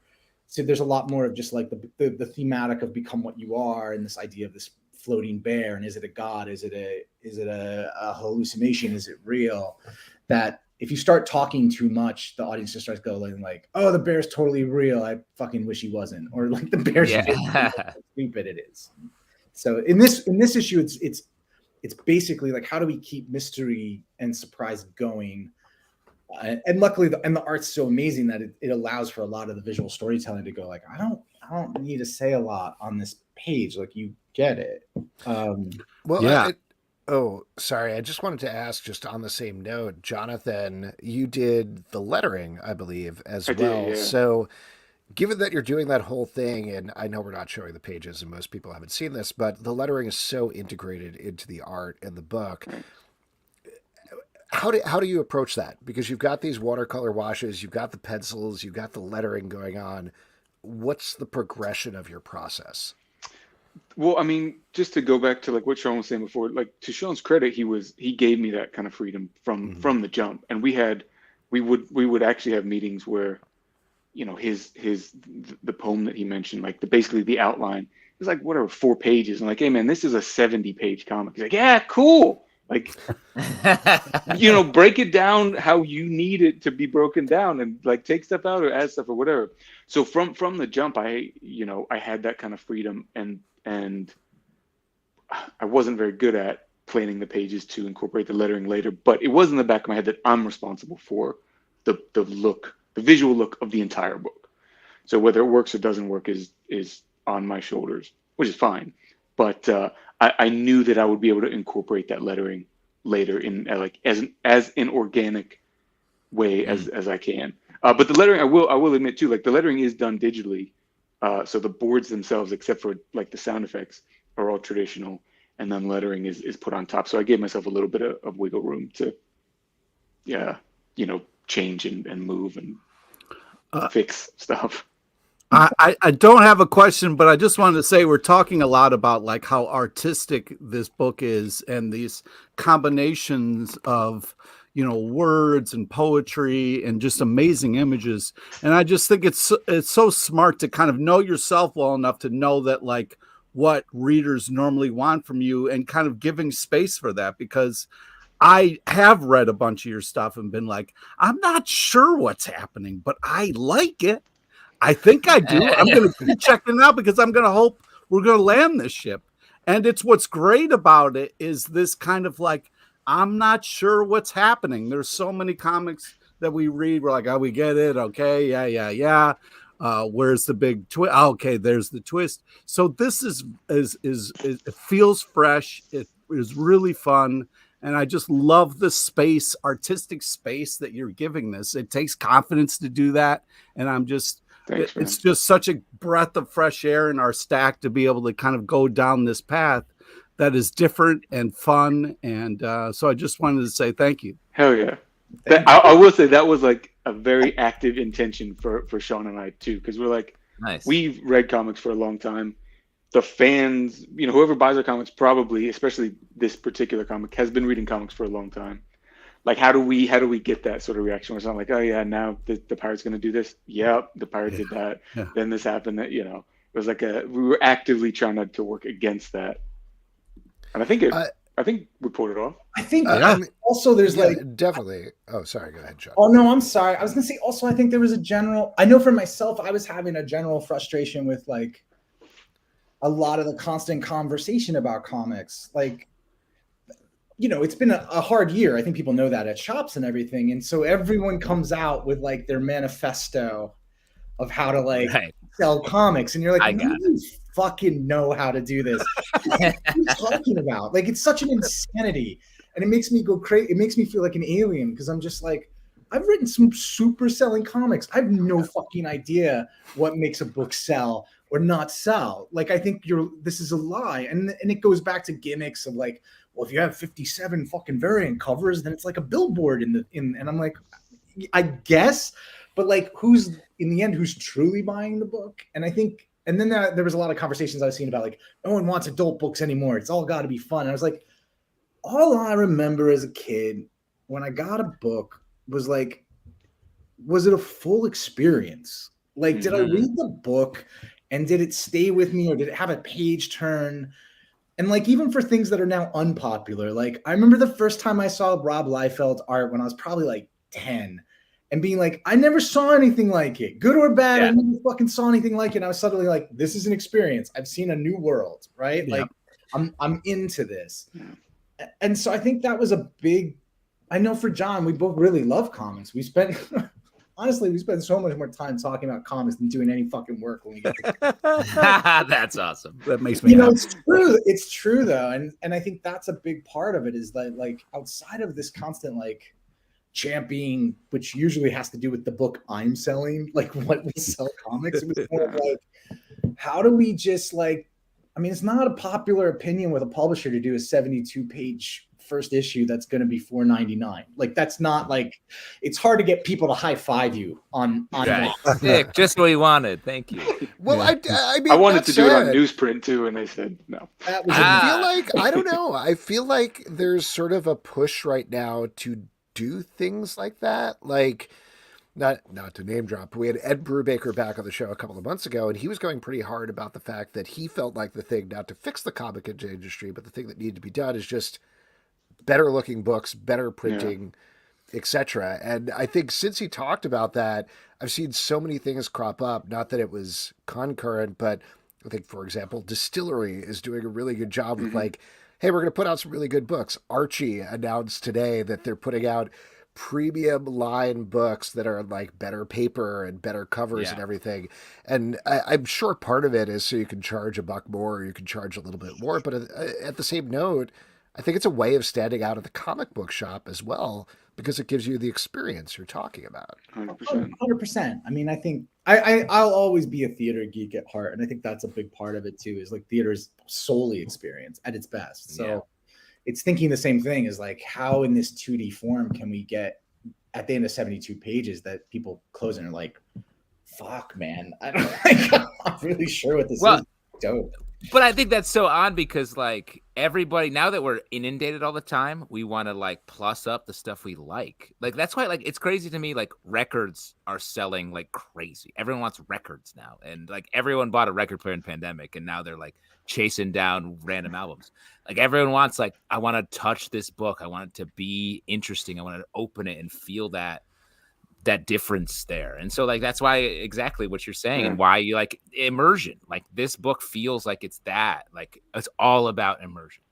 So there's a lot more of just like the thematic of become what you are and this idea of this floating bear. And is it a god? Is it a hallucination? Is it real? That if you start talking too much, the audience just starts going like, oh, the bear's totally real. I fucking wish he wasn't. Or like the bear's how stupid it is. So in this issue, it's basically like, how do we keep mystery and surprise going? And luckily, the art's so amazing that it allows for a lot of the visual storytelling to go like, I don't need to say a lot on this page. Like, you get it. Sorry. I just wanted to ask, just on the same note, Jonathan, you did the lettering, I believe, as well. Did, yeah. So given that you're doing that whole thing, and I know we're not showing the pages and most people haven't seen this, but the lettering is so integrated into the art and the book. How do you approach that? Because you've got these watercolor washes, you've got the pencils, you've got the lettering going on. What's the progression of your process? Well, I mean, just to go back to like what Sean was saying before, like to Sean's credit, he gave me that kind of freedom from the jump. And we would actually have meetings where, you know, the poem that he mentioned, like basically the outline, it was like whatever 4 pages. And like, hey man, this is a 70-page comic. He's like, yeah, cool. Like, you know, break it down how you need it to be broken down, and like take stuff out or add stuff or whatever. So from the jump, I had that kind of freedom, and I wasn't very good at planning the pages to incorporate the lettering later, but it was in the back of my head that I'm responsible for the look, the visual look of the entire book. So whether it works or doesn't work is on my shoulders, which is fine. But I knew that I would be able to incorporate that lettering later in like as an organic way as I can. But the lettering, I will admit too, like the lettering is done digitally. So the boards themselves, except for like the sound effects, are all traditional, and then lettering is put on top. So I gave myself a little bit of wiggle room to, change and move and fix stuff. I don't have a question, but I just wanted to say we're talking a lot about like how artistic this book is and these combinations of, you know, words and poetry and just amazing images. And I just think it's so smart to kind of know yourself well enough to know that like what readers normally want from you and kind of giving space for that, because I have read a bunch of your stuff and been like, I'm not sure what's happening, but I like it. I think I do. I'm going to keep checking it out because I'm going to hope we're going to land this ship. And it's what's great about it is this kind of like, I'm not sure what's happening. There's so many comics that we read. We're like, oh, we get it. Okay. Yeah. Where's the big twist? Oh, okay. There's the twist. So this is it feels fresh. It is really fun. And I just love the space, artistic space that you're giving this. It takes confidence to do that. And I'm just, Thanks, it's just such a breath of fresh air in our stack to be able to kind of go down this path that is different and fun. And so I just wanted to say thank you. Hell yeah. I will say that was like a very active intention for Sean and I too, because we're like, nice. We've read comics for a long time. The fans, you know, whoever buys our comics probably, especially this particular comic, has been reading comics for a long time. Like, how do we get that sort of reaction? Where it's not like, oh yeah, now the pirate's going to do this. Yep, the pirate did that. Yeah. Then this happened. That, you know, It was like we were actively trying to work against that, and I think we pulled it off. I think also there's definitely. Oh, sorry. Go ahead, John. Oh no, I'm sorry. I was gonna say also. I think there was a general. I know for myself, I was having a general frustration with like a lot of the constant conversation about comics. Like, you know, it's been a hard year. I think people know that at shops and everything, and so everyone comes out with like their manifesto of how to like sell comics, and you're like, you fucking know how to do this. What are you talking about? Like, it's such an insanity, and it makes me go crazy. It makes me feel like an alien because I'm just like, I've written some super selling comics. I have no fucking idea what makes a book sell or not sell. Like, I think this is a lie, and it goes back to gimmicks of like, well, if you have 57 fucking variant covers, then it's like a billboard and I'm like, I guess. But like, who's in the end, who's truly buying the book? And I think, and then there was a lot of conversations I've seen about like, no one wants adult books anymore. It's all got to be fun. And I was like, all I remember as a kid when I got a book was like, was it a full experience? Like, did I read the book and did it stay with me or did it have a page turn? And like, even for things that are now unpopular, like I remember the first time I saw Rob Liefeld's art when I was probably like 10. And being like, I never saw anything like it, good or bad. I never fucking saw anything like it. And I was suddenly like, this is an experience. I've seen a new world, right? Yeah. Like, I'm into this. Yeah. And so I think that was a big. I know for John, we both really love comics. We spent so much more time talking about comics than doing any fucking work when we get to That's awesome. That makes me happy. It's true. It's true though, and I think that's a big part of it is that like outside of this constant like championing, which usually has to do with the book I'm selling, like what we sell comics. It was more of like, how do we just like, I mean, it's not a popular opinion with a publisher to do a 72-page first issue that's going to be $4.99. Like, that's not like, it's hard to get people to high five you on Nick, just what we wanted. Thank you. Well, I mean, I wanted to do it on newsprint too, and they said no. I feel like, I don't know. I feel like there's sort of a push right now to do things like that. Like, not to name drop, but we had Ed Brubaker back on the show a couple of months ago, and he was going pretty hard about the fact that he felt like the thing, not to fix the comic industry, but the thing that needed to be done is just better looking books, better printing, etc. And I think since he talked about that, I've seen so many things crop up, not that it was concurrent, but I think, for example, Distillery is doing a really good job with like, hey, we're going to put out some really good books. Archie announced today that they're putting out premium line books that are like better paper and better covers and everything. And I'm sure part of it is so you can charge $1 more or you can charge a little bit more. But at the same note, I think it's a way of standing out at the comic book shop as well, because it gives you the experience you're talking about. 100%. I mean, I think I'll always be a theater geek at heart. And I think that's a big part of it too, is like theater's solely experience at its best. So it's thinking the same thing is like, how in this 2D form can we get at the end of 72 pages that people close and are like, fuck, man, I'm not really sure what this is. Dope. But I think that's so odd because like everybody, now that we're inundated all the time, we want to like plus up the stuff we like. Like that's why like it's crazy to me, like records are selling like crazy. Everyone wants records now. And like everyone bought a record player in pandemic and now they're like chasing down random albums. Like everyone wants like, I want to touch this book. I want it to be interesting. I want to open it and feel that difference there. And so like that's why exactly what you're saying and why you like immersion. Like this book feels like it's that, like it's all about immersion.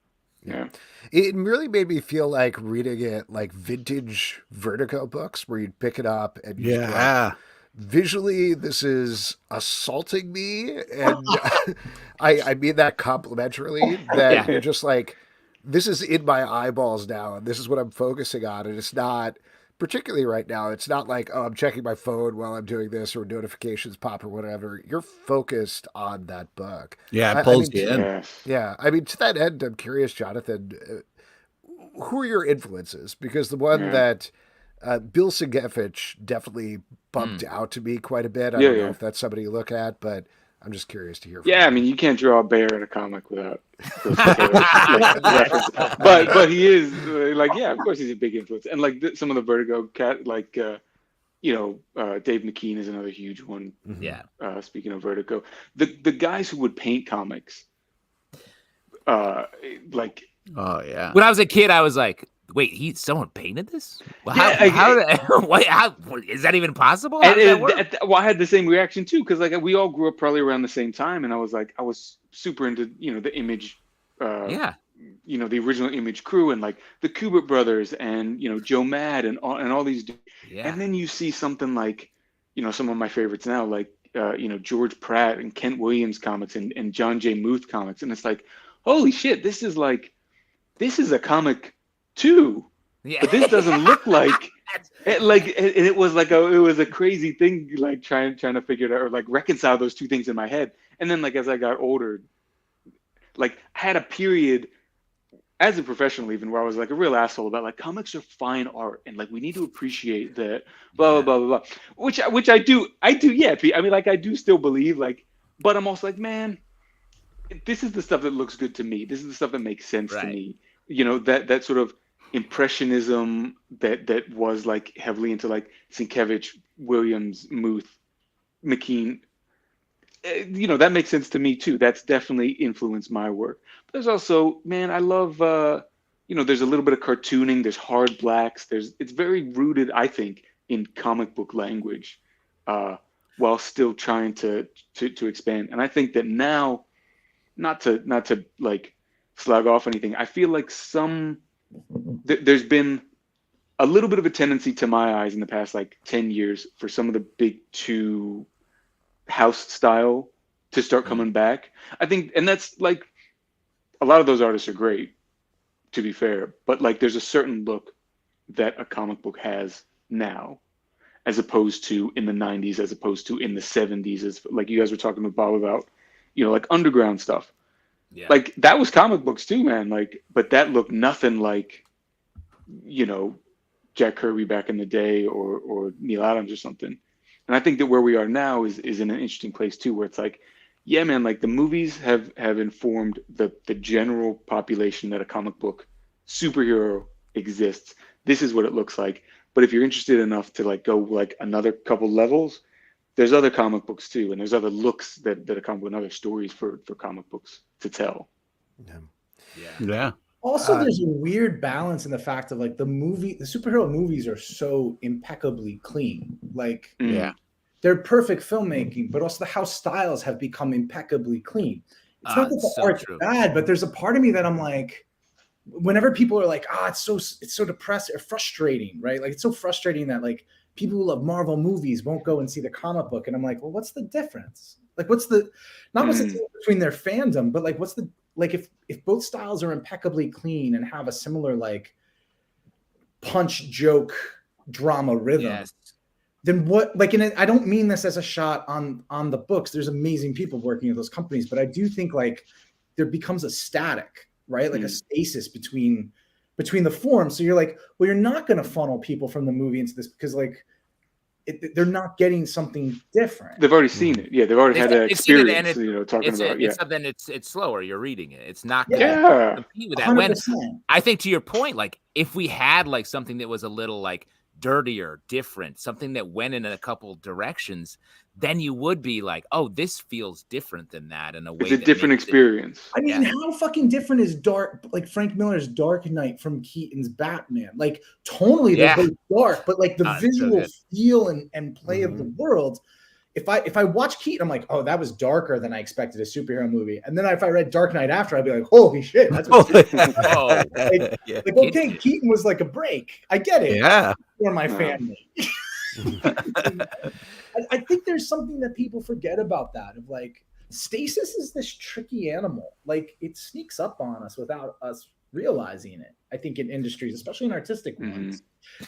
Yeah. It really made me feel like reading it like vintage Vertigo books where you'd pick it up and visually this is assaulting me, and I mean that complimentarily, that you're just like, this is in my eyeballs now and this is what I'm focusing on, and it's not particularly right now, it's not like, oh, I'm checking my phone while I'm doing this or notifications pop or whatever. You're focused on that book. Yeah, it pulls you in. Yeah. I mean, to that end, I'm curious, Jonathan, who are your influences? Because the one that Bill Sienkiewicz definitely bumped out to me quite a bit. I don't know if that's somebody you look at, but I'm just curious to hear from you. I mean, you can't draw a bear in a comic without reference. But he is like, of course he's a big influence. And like some of the Vertigo cat, like Dave McKean is another huge one. Yeah. Speaking of Vertigo, the guys who would paint comics, like, Oh yeah. When I was a kid, I was like, wait, someone painted this? Well, Yeah, how is that even possible? And How does that work? well, I had the same reaction too, because like we all grew up probably around the same time, and I was super into the Image, Yeah. the original Image crew, and like the Kubert brothers, and Joe Mad, and all these. Yeah. And then you see something like, some of my favorites now, like George Pratt and Kent Williams comics, and John J. Muth comics, and it's like, holy shit, this is a comic too. Yeah. But this doesn't look like it was a crazy thing, like trying to figure it out, or like reconcile those two things in my head. And then like as I got older, like I had a period as a professional even where I was like a real asshole about like comics are fine art, and like we need to appreciate that blah blah blah blah blah. Which I do, yeah. I mean, like I do still believe, like, but I'm also like, man, this is the stuff that looks good to me. This is the stuff that makes sense to me. That sort of impressionism that was like heavily into like Sienkiewicz, Williams, Muth, McKean. That makes sense to me too. That's definitely influenced my work. But there's also, man, I love, there's a little bit of cartooning. There's hard blacks. It's very rooted, I think, in comic book language, while still trying to expand. And I think that now, not to like slag off anything, I feel like there's been a little bit of a tendency to my eyes in the past like 10 years for some of the big two house style to start coming back. I think, and that's like, a lot of those artists are great, to be fair, but like there's a certain look that a comic book has now, as opposed to in the 90s, as opposed to in the 70s, as like you guys were talking with Bob about, like underground stuff. Yeah. Like that was comic books too, man. Like, but that looked nothing like, Jack Kirby back in the day, or Neil Adams or something. And I think that where we are now is in an interesting place too, where it's like, yeah, man, like the movies have informed the general population that a comic book superhero exists. This is what it looks like. But if you're interested enough to like go like another couple levels, there's other comic books too, and there's other looks that are comic book and other stories for comic books to tell. Yeah. Also, there's a weird balance in the fact of like the superhero movies are so impeccably clean. Like, they're perfect filmmaking, but also the house styles have become impeccably clean. It's not that the art's bad, but there's a part of me that I'm like, whenever people are like, it's so depressing or frustrating, right? Like it's so frustrating that like people who love Marvel movies won't go and see the comic book. And I'm like, well, what's the difference? Like, what's the difference between their fandom, but like, what's the, like, if both styles are impeccably clean and have a similar like punch, joke, drama rhythm, then what, like, and I don't mean this as a shot on the books. There's amazing people working at those companies, but I do think like there becomes a static, right? Like a stasis between the forms. So you're like, well, you're not going to funnel people from the movie into this because like they're not getting something different. They've already seen it. Yeah, they've already had an experience. Talking about it's something. It's slower. You're reading it. It's not. Yeah. Compete with that. When I think to your point, like if we had like something that was a little like dirtier, different, something that went in a couple directions, then you would be like, oh, this feels different than that in a way. It's a different experience. I mean, how fucking different is like Frank Miller's Dark Knight from Keaton's Batman? Like tonally, they're both dark, but like the visual feel and play of the world. If I watch Keaton, I'm like, oh, that was darker than I expected a superhero movie. And then if I read Dark Knight after, I'd be like, holy shit, that's what like, okay, Keaton was like a break. I get it. Yeah. For my family. I think there's something that people forget about that, of like stasis is this tricky animal. Like it sneaks up on us without us realizing it. I think in industries, especially in artistic ones,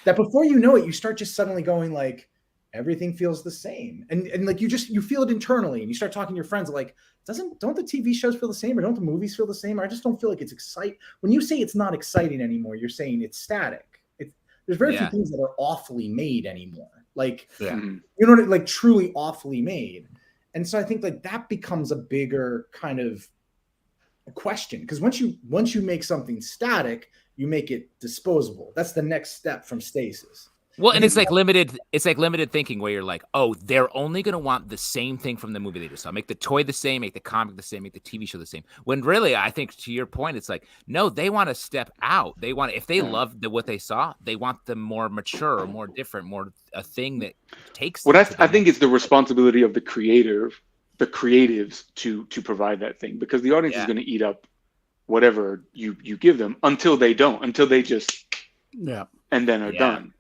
that before you know it, you start just suddenly going like, everything feels the same. And like you feel it internally, and you start talking to your friends like, don't the TV shows feel the same, or don't the movies feel the same? Or I just don't feel like it's exciting. When you say it's not exciting anymore, you're saying it's static. There's very few things that are awfully made anymore. Like, you know what, like truly awfully made. And so I think like that becomes a bigger kind of question, because once you make something static, you make it disposable. That's the next step from stasis. Well, and it's like limited thinking where you're like, oh, they're only going to want the same thing from the movie they just saw. Make the toy the same, make the comic the same, make the TV show the same. When really, I think to your point, it's like, no, they want to step out. They want, if they love what they saw, they want them more mature, or more different, more a thing that takes. Well, I think it's the responsibility of the creatives to provide that thing, because the audience is going to eat up whatever you give them until they just and then are done.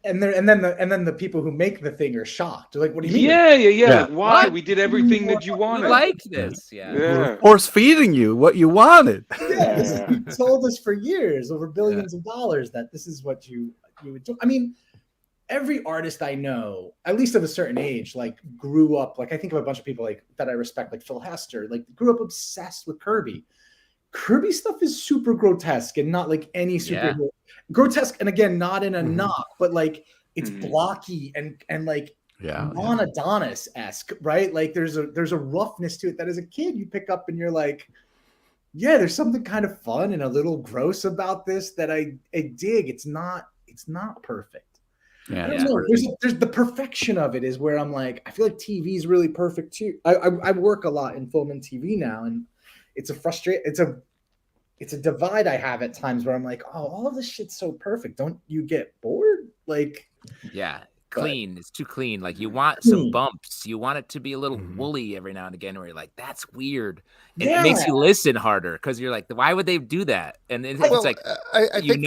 And then the people who make the thing are shocked. They're like, "What do you mean?" Yeah. Like, why? What? We did everything that you wanted. We like this. We're force feeding you what you wanted. Yeah, you told us for years, over billions of dollars, that this is what you would do. I mean, every artist I know, at least of a certain age, like grew up. Like I think of a bunch of people like that I respect, like Phil Hester, like grew up obsessed with Kirby. Kirby stuff is super grotesque and not like any superhero. Grotesque, and again, not in a knock, but like it's blocky and like non-Adonis-esque, right? Like there's a roughness to it that as a kid you pick up and you're like, yeah, there's something kind of fun and a little gross about this that I dig. It's not perfect. Yeah, there's the perfection of it is where I'm like, I feel like TV is really perfect too. I work a lot in film and TV now, and it's a divide I have at times where I'm like, oh, all of this shit's so perfect. Don't you get bored? Like, clean. It's too clean. Like you want some bumps. You want it to be a little woolly every now and again, where you're like, that's weird. And it makes you listen harder because you're like, why would they do that? And it's like, I think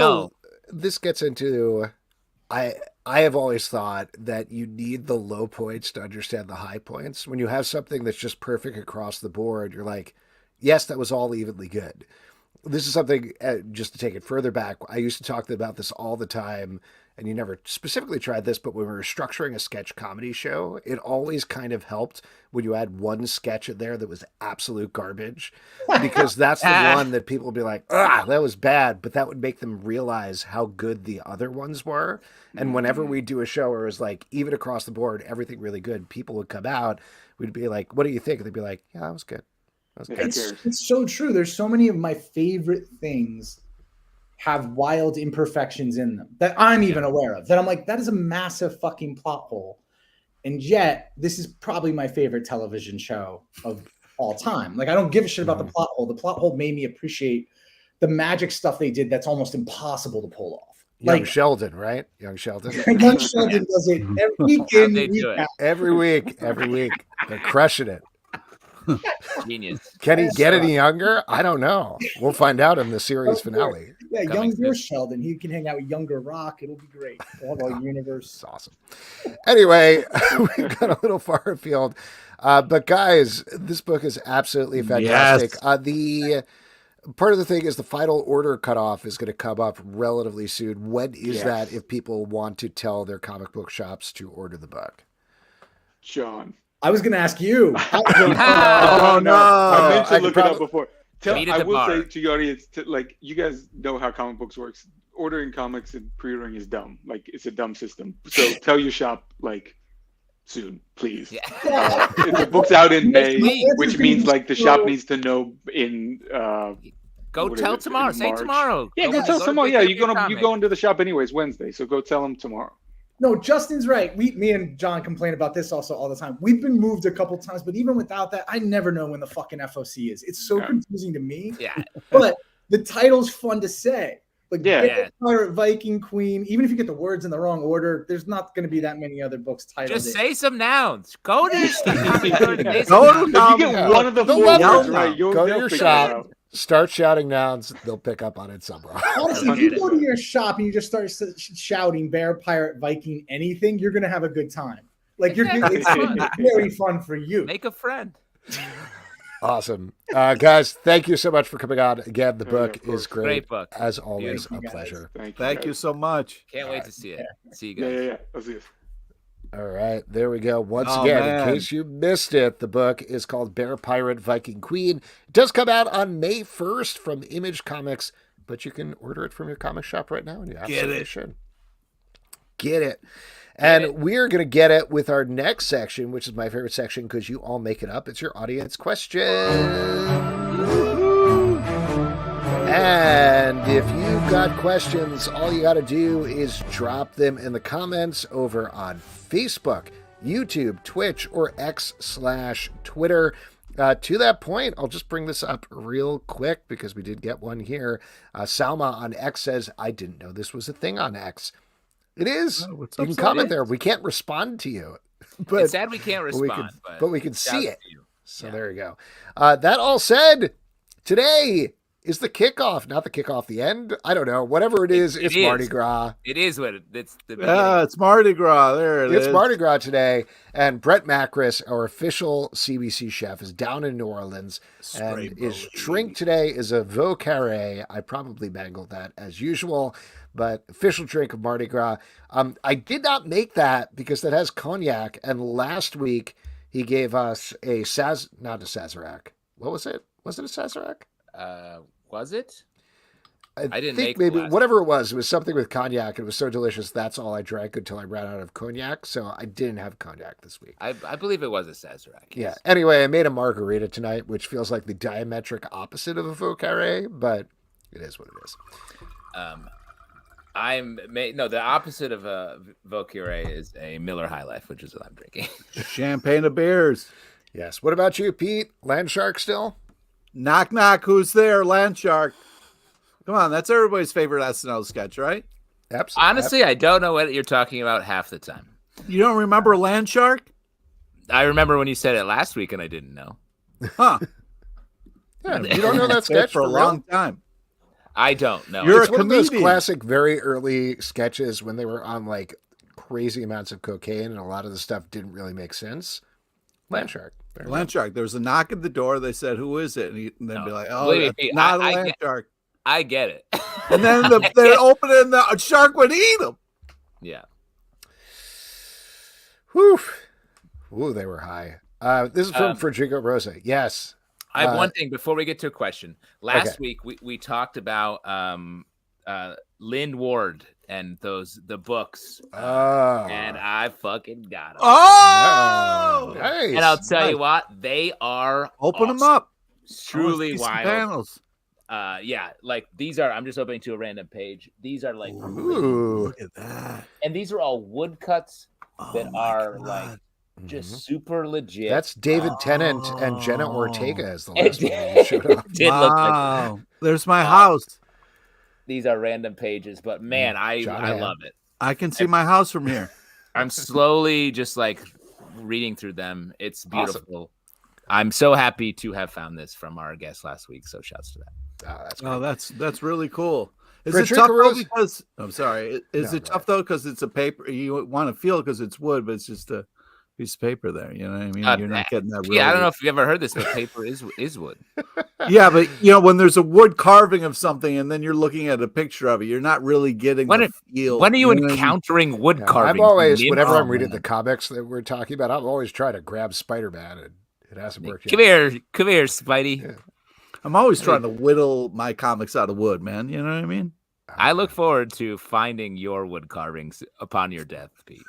this gets into. I have always thought that you need the low points to understand the high points. When you have something that's just perfect across the board, you're like, yes, that was all evenly good. This is something, just to take it further back, I used to talk about this all the time, and you never specifically tried this, but when we were structuring a sketch comedy show, it always kind of helped when you had one sketch in there that was absolute garbage, because that's the one that people would be like, that was bad, but that would make them realize how good the other ones were. And whenever we do a show where it was like, even across the board, everything really good, people would come out, we'd be like, what do you think? And they'd be like, yeah, that was good. It's so true. There's so many of my favorite things have wild imperfections in them that I'm even aware of, that I'm like, that is a massive fucking plot hole. And yet this is probably my favorite television show of all time. Like, I don't give a shit about the plot hole. The plot hole made me appreciate the magic stuff they did that's almost impossible to pull off. Young Sheldon, right? Young Sheldon. Young Sheldon does it every week in, week out. Every week. They're crushing it. Genius. Can he get any younger? I don't know. We'll find out in the series finale. Yeah, younger Sheldon. He can hang out with younger Rock. It'll be great. We'll have a universe. It's awesome. Anyway, we've got a little far afield. But guys, this book is absolutely fantastic. Yes. The part of the thing is the final order cutoff is going to come up relatively soon. When is that if people want to tell their comic book shops to order the book? John. I was going to ask you. Oh, no. I meant to look it up before. I will say to your audience, like, you guys know how comic books works. Ordering comics and pre-ordering is dumb. Like, it's a dumb system. So tell your shop, like, soon, please. Yeah. The book's out in May, which means, like, the shop needs to know in... Go tell tomorrow. Say tomorrow. Yeah, go tell tomorrow. Yeah, you're going to the shop anyways Wednesday, so go tell them tomorrow. No, Justin's right. Me and John complain about this also all the time. We've been moved a couple times, but even without that, I never know when the fucking FOC is. It's so confusing to me. Yeah. But the title's fun to say. Like, Pirate Viking Queen. Even if you get the words in the wrong order, there's not going to be that many other books titled. Just say some nouns. Go to your If you get one of the four words right, go to your shop. Start shouting nouns. They'll pick up on it somehow. Honestly, if you go to your shop and you just start shouting Bear, Pirate, Viking, anything, you're going to have a good time. Like, it's very fun for you. Make a friend. Awesome. Guys, thank you so much for coming on. Again, the book is great. Great book. As always, a pleasure. Thank you so much. Can't wait to see it. See you guys. Yeah. I'll see you. All right, there we go. Once again, in case you missed it, the book is called Bear, Pirate, Viking Queen. It does come out on May 1st from Image Comics, but you can order it from your comic shop right now, and you absolutely should. Get it. And we're going to get it with our next section, which is my favorite section because you all make it up. It's your audience question. And if you've got questions, all you got to do is drop them in the comments over on Facebook, YouTube, Twitch, or X/Twitter. To that point, I'll just bring this up real quick because we did get one here. Salma on X says, I didn't know this was a thing on X. It is. You can comment there. We can't respond to you. But it's sad we can't respond, but we can see it. So yeah. There you go. That all said, today is the kickoff. Not the kickoff, the end. I don't know. Whatever it is, it's Mardi Gras. It is what it's the beginning. Yeah, it's Mardi Gras. There it is. It's Mardi Gras today. And Brett Macris, our official CBC chef, is down in New Orleans. And his drink today is a Veau Carré. I probably mangled that as usual. But official drink of Mardi Gras. I did not make that because that has cognac. And last week he gave us not a Sazerac. What was it? Was it a Sazerac? Was it? I didn't think maybe whatever it was something with cognac. It was so delicious. That's all I drank until I ran out of cognac. So I didn't have cognac this week. I believe it was a Sazerac. Yeah. Anyway, I made a margarita tonight, which feels like the diametric opposite of a Veau Carré, but it is what it is. The opposite of a Veau Carré is a Miller High Life, which is what I'm drinking. Champagne of beers. Yes. What about you, Pete? Land Shark still? Knock, knock. Who's there? Land Shark. Come on. That's everybody's favorite SNL sketch, right? Absolutely. Honestly, I don't know what you're talking about half the time. You don't remember Land Shark? I remember when you said it last week and I didn't know. Huh. Yeah, you don't know that sketch for a long time. I don't know. It's one of those classic, very early sketches when they were on like crazy amounts of cocaine and a lot of the stuff didn't really make sense. Land Shark. Land Shark. There was a knock at the door. They said, "Who is it?" And they'd be like, "Oh, it's not a Land Shark." I get it. And then they open it and the shark would eat them. Yeah. Whew. Ooh, they were high. This is from Frederico Rosa. Yes. I have one thing before we get to a question. Last week we talked about Lynn Ward and the books. And I fucking got them. Oh, no. Nice. And I'll tell you what, they are open them up. Truly wild. Panels. Yeah, like these are. I'm just opening to a random page. These are like, ooh, look at that. And these are all woodcuts that are like just super legit. That's David Tennant and Jenna Ortega as the last one that showed up. Wow. Like there's my house. These are random pages, but man, I love it. I can see my house from here. I'm slowly just like reading through them. It's beautiful. Awesome. I'm so happy to have found this from our guest last week. So shouts to that. That's really cool. Is Frederico it tough Rose? because I'm sorry? Is it tough though because it's a paper? You want to feel because it's wood, but it's just a piece of paper there. You know what I mean? You're not getting that. Yeah, I don't know if you've ever heard this, but paper is wood. Yeah, but when there's a wood carving of something and then you're looking at a picture of it, you're not really getting the feel. When are you encountering wood carving? I'm always, whenever I'm reading the comics that we're talking about, I'm always trying to grab Spider-Man, and it hasn't worked yet. Come here, Spidey. Yeah. I'm always trying to whittle my comics out of wood, man. You know what I mean? I look forward to finding your wood carvings upon your death, Pete.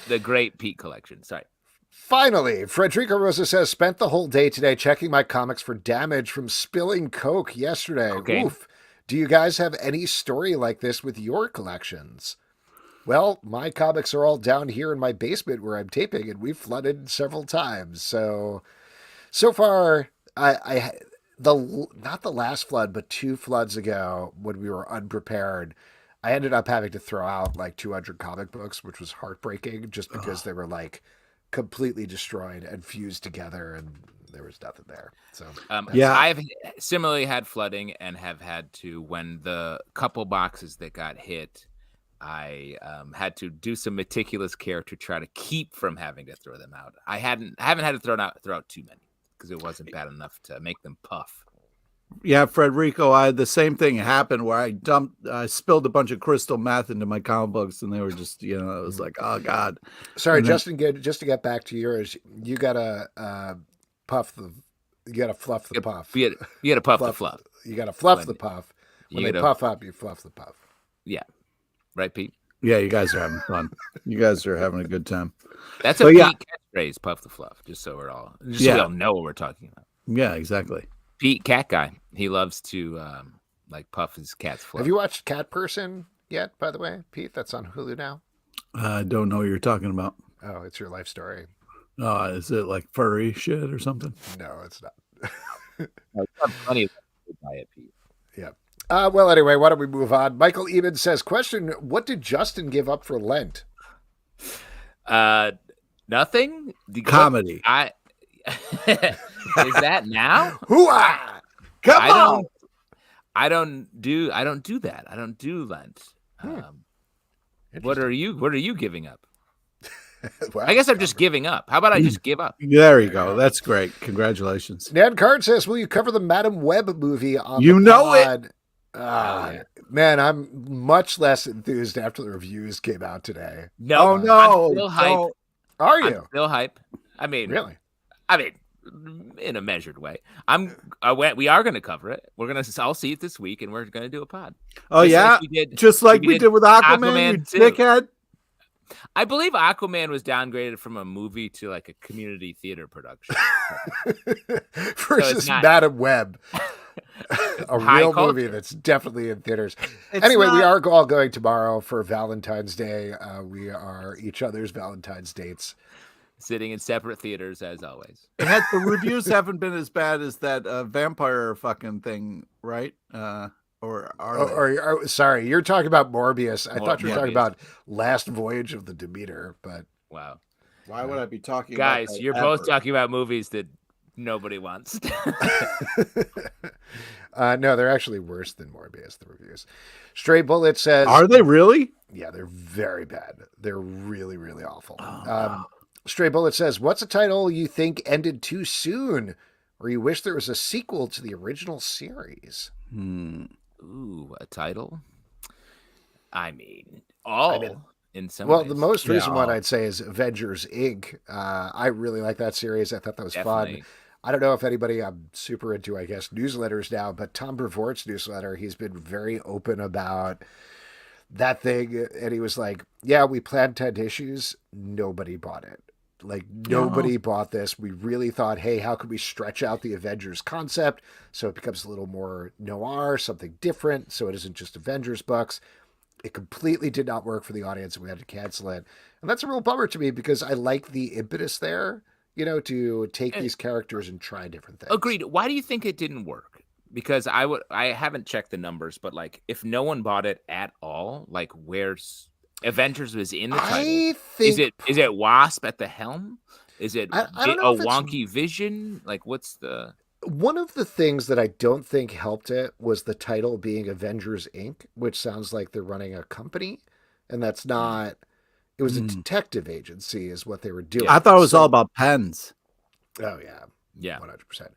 The great Pete collection. Sorry. Finally, Frederico Rosa says, spent the whole day today checking my comics for damage from spilling Coke yesterday. Okay. Oof. Do you guys have any story like this with your collections? Well, my comics are all down here in my basement where I'm taping, and we've flooded several times. So far, not the last flood, but 2 floods ago when we were unprepared, I ended up having to throw out like 200 comic books, which was heartbreaking just because they were like completely destroyed and fused together and there was nothing there. So I've similarly had flooding and have had to, when the couple boxes that got hit, I had to do some meticulous care to try to keep from having to throw them out. I haven't had to throw out too many because it wasn't bad enough to make them puff. Yeah, Frederico, I had the same thing happen where I spilled a bunch of crystal meth into my comic books, and they were just, it was like, oh God. Sorry, Justin. Just to get back to yours, you gotta fluff the puff. You gotta puff the fluff. You gotta fluff the puff. When they puff up, you fluff the puff. Yeah, right, Pete. Yeah, you guys are having fun. You guys are having a good time. That's a Pete catchphrase, puff the fluff. Just so we all know what we're talking about. Yeah, exactly. Pete, cat guy. He loves to like puff his cat's foot. Have you watched Cat Person yet, by the way, Pete? That's on Hulu now. I don't know what you're talking about. Oh, it's your life story. Is it like furry shit or something? No, it's not. Plenty of by it, Pete. Yeah. Well, anyway, why don't we move on? Michael Eben says, question, what did Justin give up for Lent? Nothing. Comedy. Is that now? Hoo-ah! Come on! I don't do that. I don't do Lent. What are you giving up? Well, I guess I'm just giving up. How about I just give up? There you go. That's great. Congratulations. Nan Card says, will you cover the Madam Web movie on You the know pod? Man, I'm much less enthused after the reviews came out today. No, no. I'm still hype. Are you? I'm still hype. I mean, really? I mean, in a measured way. We are going to cover it. I'll see it this week, and we're going to do a pod. Oh, Just yeah? like we did, Just like we did with Aquaman, you dickhead? I believe Aquaman was downgraded from a movie to like a community theater production. Versus not... Madam Web. A real movie that's definitely in theaters. Anyway, we are all going tomorrow for Valentine's Day. We are each other's Valentine's dates. Sitting in separate theaters as always. The reviews haven't been as bad as that vampire fucking thing, right? Sorry, you're talking about Morbius. I thought you were talking Morbius. about Last Voyage of the Demeter, but wow. Why would I be talking Guys, about that you're both talking about movies that nobody wants. No, they're actually worse than Morbius, the reviews. Stray Bullet says, are they really? Yeah, they're very bad. They're really, really awful. Stray Bullet says, what's a title you think ended too soon, or you wish there was a sequel to the original series? Ooh, a title? I mean, in some well, ways. the most recent one I'd say is Avengers Inc. I really like that series. I thought that was fun. I don't know if anybody, I'm super into, I guess, newsletters now, but Tom Brevoort's newsletter, he's been very open about that thing. And he was like, yeah, we planned 10 issues. Nobody bought it. Like, nobody bought this. We really thought, hey, how could we stretch out the Avengers concept so it becomes a little more noir, something different, so it isn't just Avengers books. It completely did not work for the audience, and we had to cancel it. And that's a real bummer to me because I like the impetus there, to take these characters and try different things. Agreed. Why do you think it didn't work? Because I haven't checked the numbers, but like if no one bought it at all, like where's Avengers was in the title? I think is it Wasp at the helm? Is it I don't know a wonky vision? Like what's the one of the things that I don't think helped it was the title being Avengers Inc., which sounds like they're running a company, and that's not. It was a detective agency, is what they were doing. I thought it was all about pens. Oh yeah. Yeah, 100%.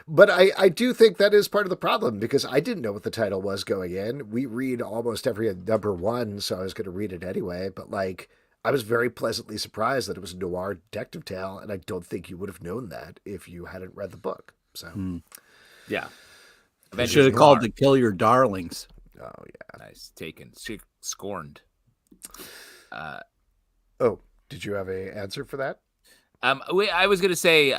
But I do think that is part of the problem because I didn't know what the title was going in. We read almost every number one, so I was going to read it anyway. But like, I was very pleasantly surprised that it was a noir detective tale, and I don't think you would have known that if you hadn't read the book. So, yeah, You should have called to Kill Your Darlings. Oh yeah, nice taken, scorned. Oh, did you have a answer for that? I was going to say.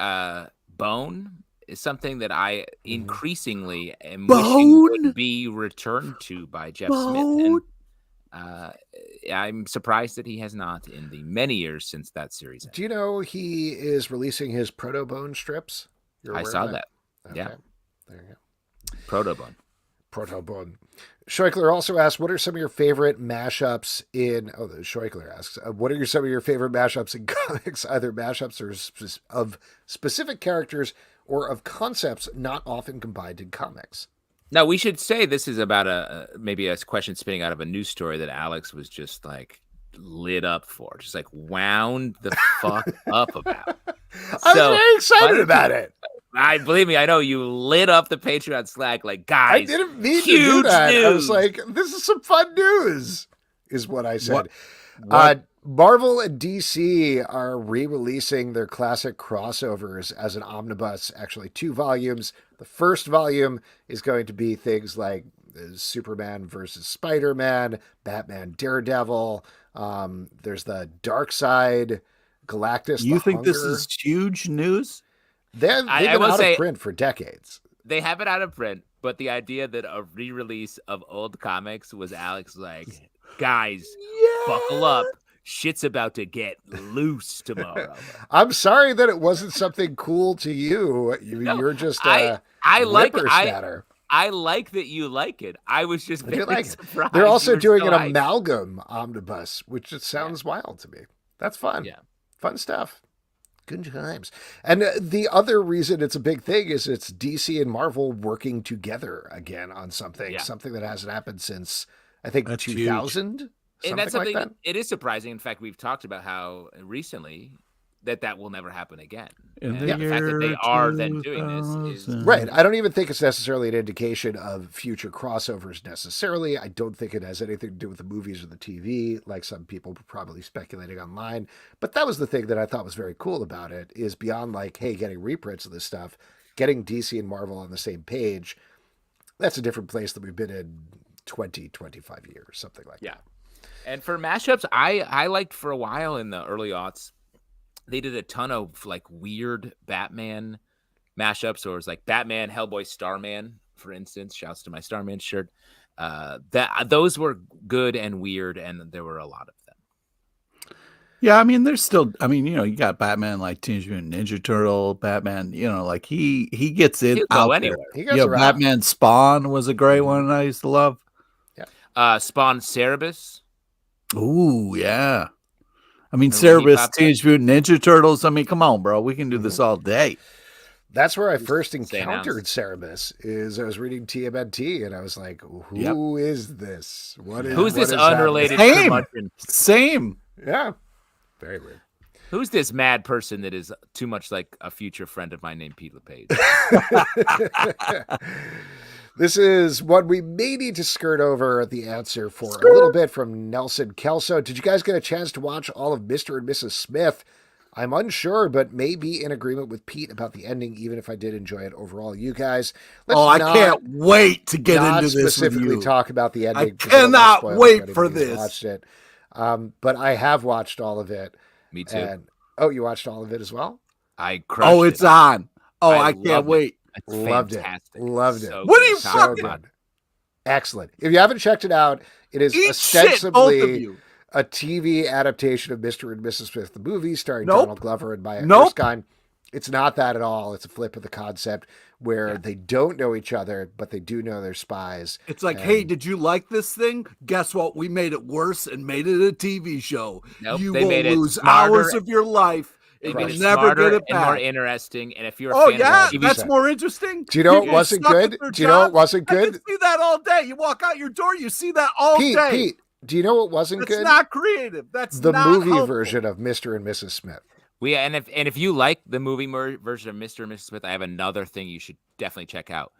Bone is something that I increasingly am wishing would be returned to by Jeff Smith. And I'm surprised that he has not in the many years since that series. Do you know he is releasing his Proto-Bone strips? I saw that. Okay. Yeah. There you go. Proto-Bone. Proto-Bone. Scheuchler also asks, what are some of your favorite mashups in... Oh, Scheuchler asks, what are some of your favorite mashups in comics? Either mashups or of specific characters or of concepts not often combined in comics. Now, we should say this is about maybe a question spinning out of a news story that Alex was just like lit up for. Just like wound the fuck up about. I was very excited about it. Believe me, I know you lit up the Patreon Slack like, guys. I didn't mean to do that. News. I was like, this is some fun news, is what I said. What? Marvel and DC are re-releasing their classic crossovers as an omnibus, actually 2 volumes. The first volume is going to be things like Superman versus Spider-Man, Batman, Daredevil. There's the Dark Side, Galactus. You think this is huge news? They've been out of print for decades. they have it out of print, but the idea that a re-release of old comics was Alex like, guys, buckle up. Shit's about to get loose tomorrow. I'm sorry that it wasn't something cool to you. You're just I like whippersnatter. I like that you like it. I was just very surprised. They're also doing an amalgam omnibus, which just sounds wild to me. That's fun. Yeah. Fun stuff. Good times. And the other reason it's a big thing is it's DC and Marvel working together again on something that hasn't happened since, I think, 2000. And that's something like that. It is surprising. In fact, we've talked about how recently that will never happen again. And the fact that they are then doing this is right. I don't even think it's necessarily an indication of future crossovers necessarily. I don't think it has anything to do with the movies or the TV, like some people were probably speculating online. But that was the thing that I thought was very cool about it, is beyond like, hey, getting reprints of this stuff, getting DC and Marvel on the same page. That's a different place that we've been in 20, 25 years, something like that. And for mashups, I liked for a while in the early aughts, they did a ton of like weird Batman mashups, or it was like Batman, Hellboy, Starman, for instance. Shouts to my Starman shirt. Those were good and weird, and there were a lot of them. Yeah, I mean, there's still, I mean, you know, you got Batman like Teenage Mutant Ninja Turtle, Batman, you know, like he gets it out there. He goes around. Batman Spawn was a great one I used to love. Yeah. Spawn Cerebus. Ooh, yeah. I mean, Cerebus, Teenage Mutant Ninja Turtles. I mean, come on, bro. We can do this all day. That's where I first encountered Cerebus. Is I was reading TMNT and I was like, "Who is this? Who's this unrelated? Same. Yeah, very weird. Who's this mad person that is too much like a future friend of mine named Pete LePage? This is what we may need to skirt over the answer for a little bit from Nelson Kelso. Did you guys get a chance to watch all of Mr. and Mrs. Smith? I'm unsure, but may be in agreement with Pete about the ending, even if I did enjoy it overall. You guys, I can't wait to get into this specifically review. Talk about the ending. I cannot wait for this. Watched it, but I have watched all of it. Me too. And, you watched all of it as well? I crushed it. It's on. I can't wait. Loved it. Loved it. So what are you so good. Excellent. If you haven't checked it out, it is ostensibly a TV adaptation of Mr. and Mrs. Smith, the movie, starring Donald Glover and Maya Erskine. It's not that at all. It's a flip of the concept where they don't know each other, but they do know they're spies. It's like, hey, did you like this thing? Guess what? We made it worse and made it a TV show. Nope, you will lose hours of your life. They made it never get it and back. more interesting. And if you're a fan of TV that's show, more interesting. Do you know what wasn't good? Do you know what wasn't good? I can see that all day. You walk out your door, you see that all day. Pete, do you know what wasn't good? That's not creative. That's the not movie helpful. version of Mr. and Mrs. Smith. And if you like the movie version of Mr. and Mrs. Smith, I have another thing you should definitely check out.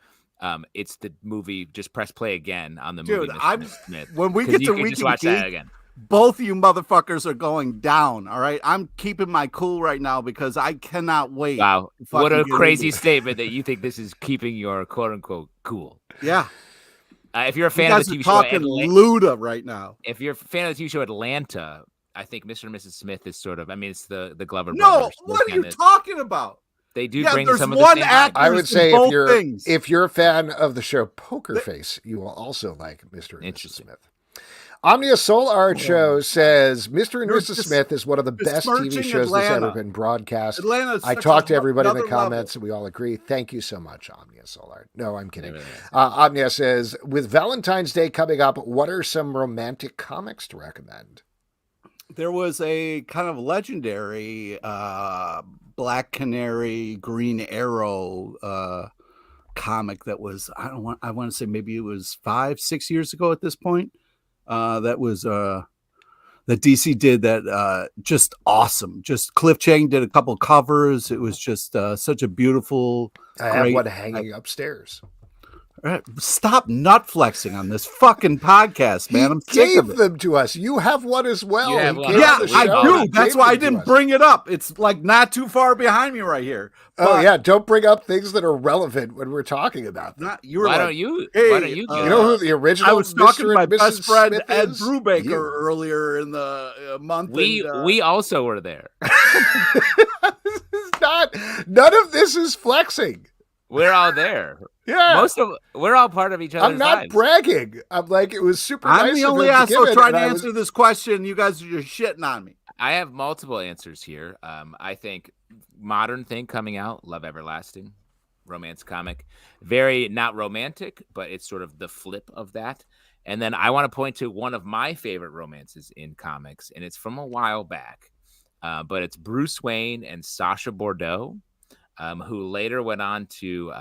It's the movie. Just press play again on the movie. Mr. and Mrs. Smith. When we get to Week just watch Geek, that again. Both of you motherfuckers are going down. All right, I'm keeping my cool right now because I cannot wait. Wow, what a crazy statement that you think this is keeping your quote unquote cool. Yeah. If you're a fan of the TV show, Luda right now. If you're a fan of the TV show Atlanta, I think Mr. and Mrs. Smith is sort of. I mean, it's the Glover brothers. What are you talking about? They do bring some of the same actor. I would say if you're a fan of the show Poker Face, you will also like Mr. and Mrs. Smith. Omnia Soul Art Show says Mr. and Mrs. Smith is one of the best TV shows that's ever been broadcast. I talked to everybody in the comments and we all agree. Thank you so much, Omnia Soul Art. No, I'm kidding. Omnia says, with Valentine's Day coming up, what are some romantic comics to recommend? There was a kind of legendary Black Canary, Green Arrow comic that was, I want to say maybe it was 5-6 years ago at this point. That was that DC did that just awesome. Just Cliff Chang did a couple covers. It was just such a beautiful. I have one hanging upstairs. Stop nut flexing on this fucking podcast, man. I'm sick of it. Them to us. You have one as well. Yeah, I do. That's why I didn't bring it up. It's like not too far behind me right here. Oh yeah, don't bring up things that are relevant when we're talking about them. Why don't you? You know who the original? I was talking to my best friend Smith Ed is? Brubaker earlier in the month. We also were there. None of this is flexing. We're all there. Yeah. We're all part of each other's I'm not lives. bragging. I'm like, it was super nice. I'm the of only him to asshole give it, trying to and I answer this question. You guys are just shitting on me. I have multiple answers here. I think modern thing coming out, Love Everlasting, romance comic. Very not romantic, but it's sort of the flip of that. And then I want to point to one of my favorite romances in comics, and it's from a while back. But it's Bruce Wayne and Sacha Bordeaux, who later went on to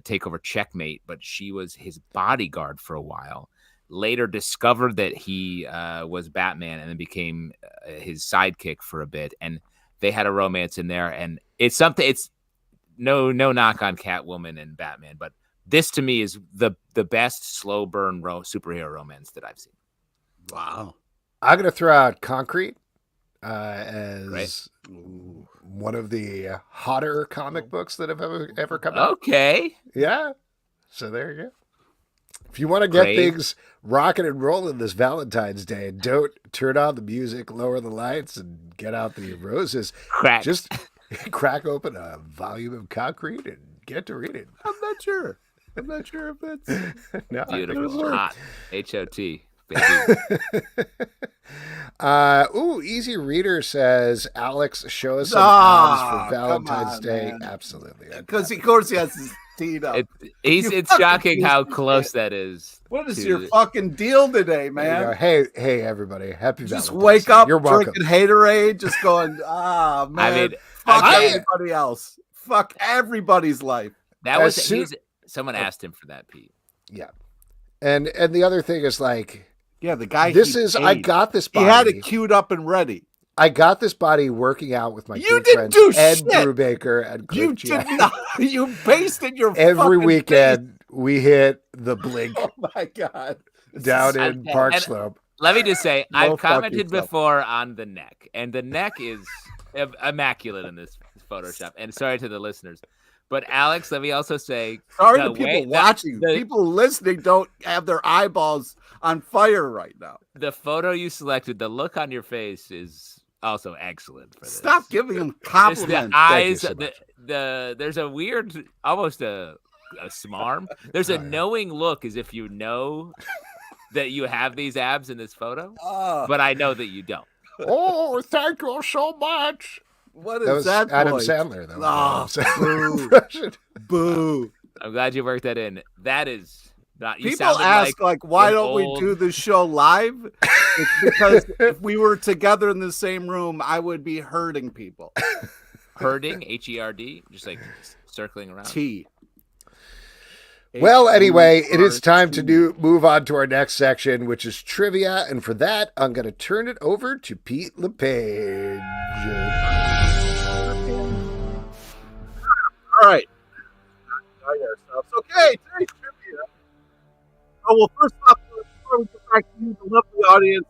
take over Checkmate, but she was his bodyguard for a while. Later discovered that he was Batman and then became his sidekick for a bit. And they had a romance in there. And it's something, it's no knock on Catwoman and Batman, but this to me is the best slow burn superhero romance that I've seen. Wow. I'm going to throw out Concrete as Right. one of the hotter comic books that have ever come out. Okay. Yeah. So there you go. If you want to get Great. things rocking and rolling this Valentine's Day, don't turn on the music, lower the lights, and get out the roses. Crack. Just crack open a volume of Concrete and get to reading. I'm not sure if that's No, Beautiful. Hot. H-O-T. Easy Reader says, Alex, show us some abs for Valentine's on, Day. man. Absolutely. because of course he has his teed up. It's fucking shocking piece how of close shit. that is. What is to your the- fucking deal today, There man? you go. Hey, everybody. Happy Just Valentine's wake Day. up, You're welcome. drinking haterade, just going, man. I mean, fuck again, everybody else. Fuck everybody's life. that As was soon- someone asked him for that, Pete. Yeah. And the other thing is like, Yeah, the guy. this he is, paid. I got this He body. had it queued up and ready. I got this body working out with my You good didn't friends do Ed shit. Brubaker and You Cliff did Jack. not. You basted your Every fucking weekend we hit the Blink face. Oh my god. down in and- Park and- Slope. Let me just say, Go I've fuck commented yourself. before on the neck, and the neck is immaculate in this Photoshop. And sorry to the listeners, but Alex, let me also say, Sorry the to people way- watching. the- People listening don't have their eyeballs on fire right now. the photo you selected, the look on your face is also excellent for this. Stop giving them Just compliments. the Thank you eyes, so much. there's a weird, almost a smarm. There's a Oh, yeah. knowing look, as if you know that you have these abs in this photo, Ah, but I know that you don't. Oh, thank you so much. what That is was that? Adam voice? Sandler. That was Ah, Adam Sandler boo. impression. Boo. I'm glad you worked that in. That is not. You People sounded ask like, why an don't we old- do this show live? It's because if we were together in the same room, I would be hurting people. herding, Herd, just like circling around. T. Well, anyway, it is time to move on to our next section, which is trivia. And for that, I'm going to turn it over to Pete LePage. All right. Enjoy ourselves. Okay, today's trivia. Oh, well, first off, before we get back to you, the lovely audience,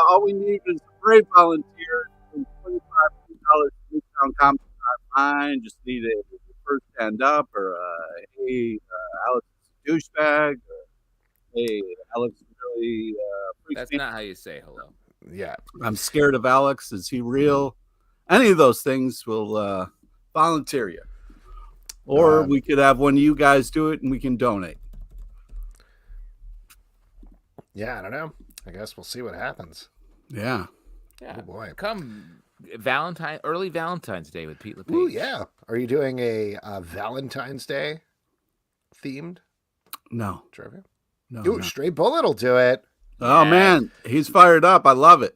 all we need is a brave volunteer and $25 to Midtown Comics online. Just need a first stand up or hey, Alex is a douchebag or hey, Alex really freaks That's me not how you say hello. Yeah. I'm scared of Alex. Is he real? Any of those things will volunteer you. Or we could have one of you guys do it and we can donate. Yeah, I don't know. I guess we'll see what happens. Yeah. Yeah. Oh, boy. Come early Valentine's Day with Pete LePage. Ooh, yeah. Are you doing a Valentine's Day themed No. trivia? No. Ooh, no. Stray Bullet will do it. Oh, man. He's fired up. I love it.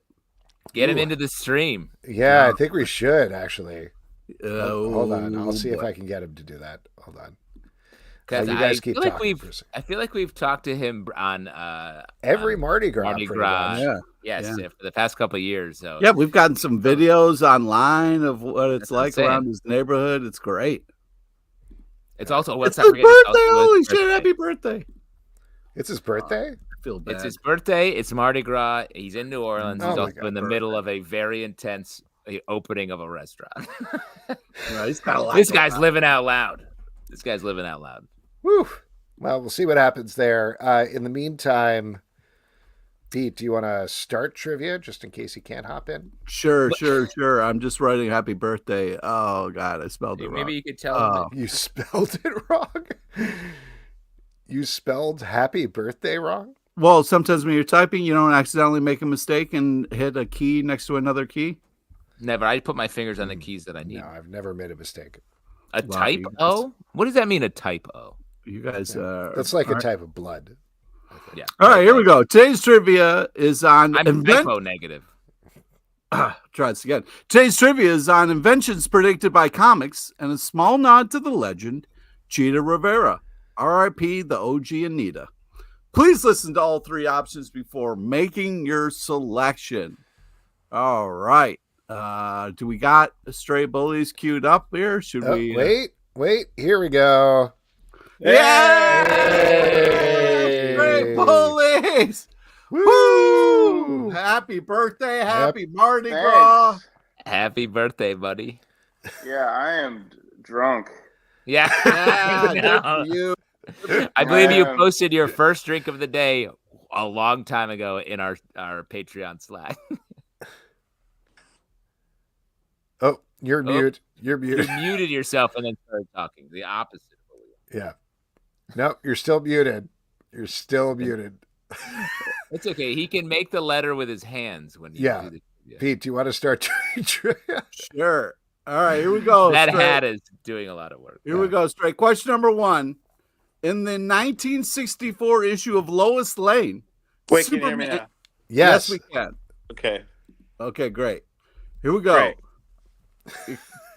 Get him Ooh. into the stream. Yeah, I think we should, actually. Oh, Hold on. I'll see if boy. I can get him to do that. Hold on. Because you guys keep talking for a second. I feel like we've talked to him on Every Mardi Gras. Mardi pretty Gras. much. Yeah. yes Yeah. for the past couple of years. So Yeah, we've gotten some videos online of what it's That's what I'm like saying. around his neighborhood. It's great. it's also It's let's not his forget it's birthday. also Holy his shit. birthday. Happy birthday. It's his birthday? I feel bad. It's his birthday. It's Mardi Gras. He's in New Orleans. Oh He's my also God, in the middle of a very intense opening of a restaurant. Right, he's got a lot This going guy's on. living out loud. This guy's living out loud. Whew. Well, we'll see what happens there. In the meantime, Pete, do you want to start trivia just in case he can't hop in? Sure. I'm just writing happy birthday. Oh God, I spelled it wrong. Maybe you could tell him. You spelled it wrong? You spelled happy birthday wrong? Well, sometimes when you're typing, you don't accidentally make a mistake and hit a key next to another key. Never. I put my fingers on the keys that I need. No, I've never made a mistake. A type O? What does that mean, a type O? You guys, that's like a type of blood. Yeah. All right, here we go. Today's trivia is on. I'm typo negative. Try this again. Today's trivia is on inventions predicted by comics and a small nod to the legend, Cheetah Rivera, R.I.P. the OG Anita. Please listen to all three options before making your selection. All right. Do we got Stray Bullies queued up here? Should we? Wait. Here we go. Yeah! Stray Bullies! Woo! Happy birthday. Happy Mardi Gras. Happy birthday, buddy. Yeah, I am drunk. Yeah. Good for you. I believe you posted your first drink of the day a long time ago in our Patreon Slack. Oh, you're mute. You're muted. You muted yourself and then started talking. The opposite. Yeah. No, you're still muted. You're still muted. It's okay. He can make the letter with his hands when you do the Pete, do you want to start trivia? Sure. All right, here we go. That hat is doing a lot of work. Here we go. Straight. Question number 1. In the 1964 issue of Lois Lane. Wait, can you hear me now? Yes, we can. Okay. Okay, great. Here we go.